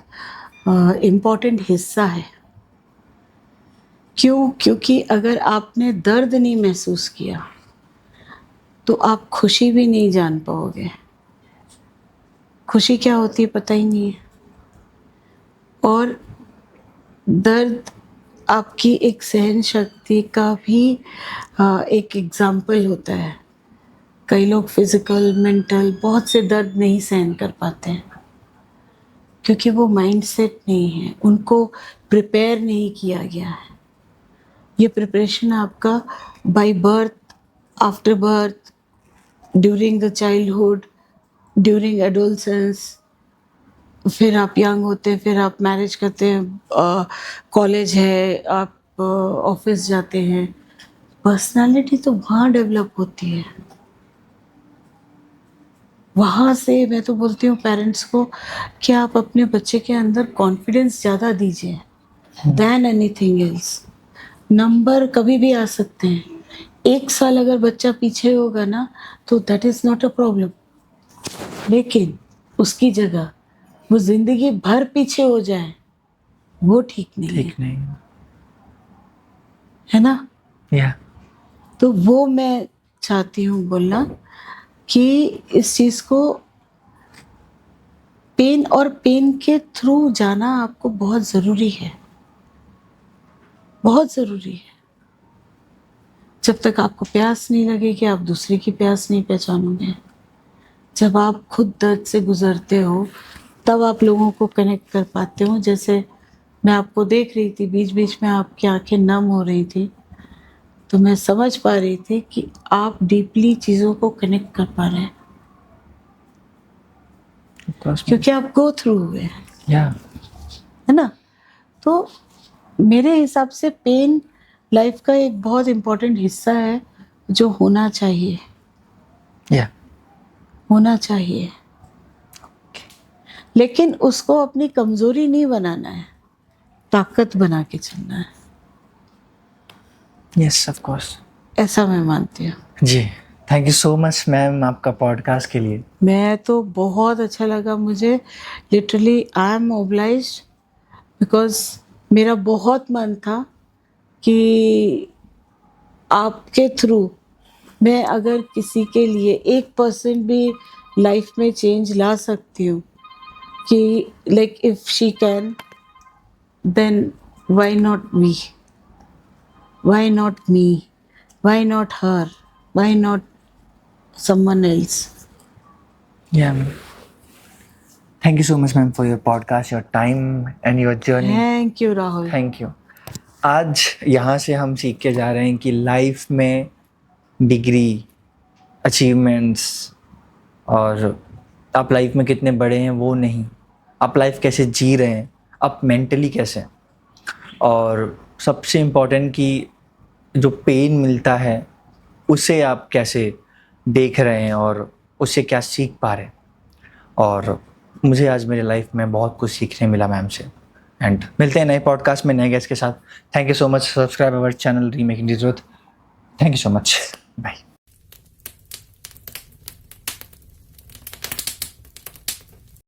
[SPEAKER 1] इम्पोर्टेंट हिस्सा है। क्यों? क्योंकि अगर आपने दर्द नहीं महसूस किया तो आप खुशी भी नहीं जान पाओगे। खुशी क्या होती है पता ही नहीं है। और दर्द आपकी एक सहन शक्ति का भी एक एग्जाम्पल होता है। कई लोग फिजिकल, मेंटल बहुत से दर्द नहीं सहन कर पाते हैं क्योंकि वो माइंडसेट नहीं है, उनको प्रिपेयर नहीं किया गया है। ये प्रिपरेशन आपका by birth, after birth, during the childhood, during adolescence, फिर आप यंग होते हैं, फिर आप मैरिज करते हैं, कॉलेज है, आप ऑफिस जाते हैं, पर्सनालिटी तो वहाँ डेवलप होती है। वहाँ से मैं तो बोलती हूँ पेरेंट्स को कि आप अपने बच्चे के अंदर कॉन्फिडेंस ज़्यादा दीजिए दैन एनीथिंग एल्स। नंबर कभी भी आ सकते हैं। 1 साल अगर बच्चा पीछे होगा ना तो that is not a problem, लेकिन उसकी जगह वो जिंदगी भर पीछे हो जाए वो ठीक नहीं है,
[SPEAKER 2] ठीक नहीं
[SPEAKER 1] है ना?
[SPEAKER 2] या
[SPEAKER 1] तो वो मैं चाहती हूँ बोलना कि इस चीज़ को पेन और पेन के थ्रू जाना आपको बहुत ज़रूरी है, बहुत ज़रूरी है। जब तक आपको प्यास नहीं लगेगी आप दूसरे की प्यास नहीं पहचानोगे। जब आप खुद दर्द से गुजरते हो तब आप लोगों को कनेक्ट कर पाते हो। जैसे मैं आपको देख रही थी, बीच बीच में आपकी आंखें नम हो रही थी, तो मैं समझ पा रही थी कि आप डीपली चीज़ों को कनेक्ट कर पा रहे हैं क्योंकि आप गो थ्रू हुए हैं,
[SPEAKER 2] या
[SPEAKER 1] है ना? तो मेरे हिसाब से पेन लाइफ का एक बहुत इम्पोर्टेंट हिस्सा है जो होना चाहिए,
[SPEAKER 2] या
[SPEAKER 1] होना चाहिए। लेकिन उसको अपनी कमजोरी नहीं बनाना है, ताकत बना के चलना है,
[SPEAKER 2] यस ऑफ कोर्स।
[SPEAKER 1] ऐसा मैं मानती हूँ।
[SPEAKER 2] जी, thank you so much ma'am आपका पॉडकास्ट के लिए।
[SPEAKER 1] मैं तो बहुत अच्छा लगा मुझे, literally I am obliged because मेरा बहुत मन था कि आपके थ्रू मैं अगर किसी के लिए 1% भी लाइफ में चेंज ला सकती हूँ कि like if she can then why not me, why not me, why not her, why not someone else.
[SPEAKER 2] या ma'am, thank you so much ma'am for your podcast, your time and your journey.
[SPEAKER 1] Thank you Rahul.
[SPEAKER 2] Thank you. आज यहाँ से हम सीख के जा रहे हैं कि लाइफ में डिग्री, अचीवमेंट्स और आप लाइफ में कितने बड़े हैं वो नहीं, आप लाइफ कैसे जी रहे हैं, आप मेंटली कैसे हैं। और सबसे इम्पोर्टेंट कि जो पेन मिलता है उसे आप कैसे देख रहे हैं और उससे क्या सीख पा रहे हैं। और मुझे आज मेरे लाइफ में बहुत कुछ सीखने मिला मैम से। एंड मिलते हैं नए पॉडकास्ट में नए गेस्ट के साथ। Thank you so much. Subscribe our channel remaking the truth. Thank you so much. Bye.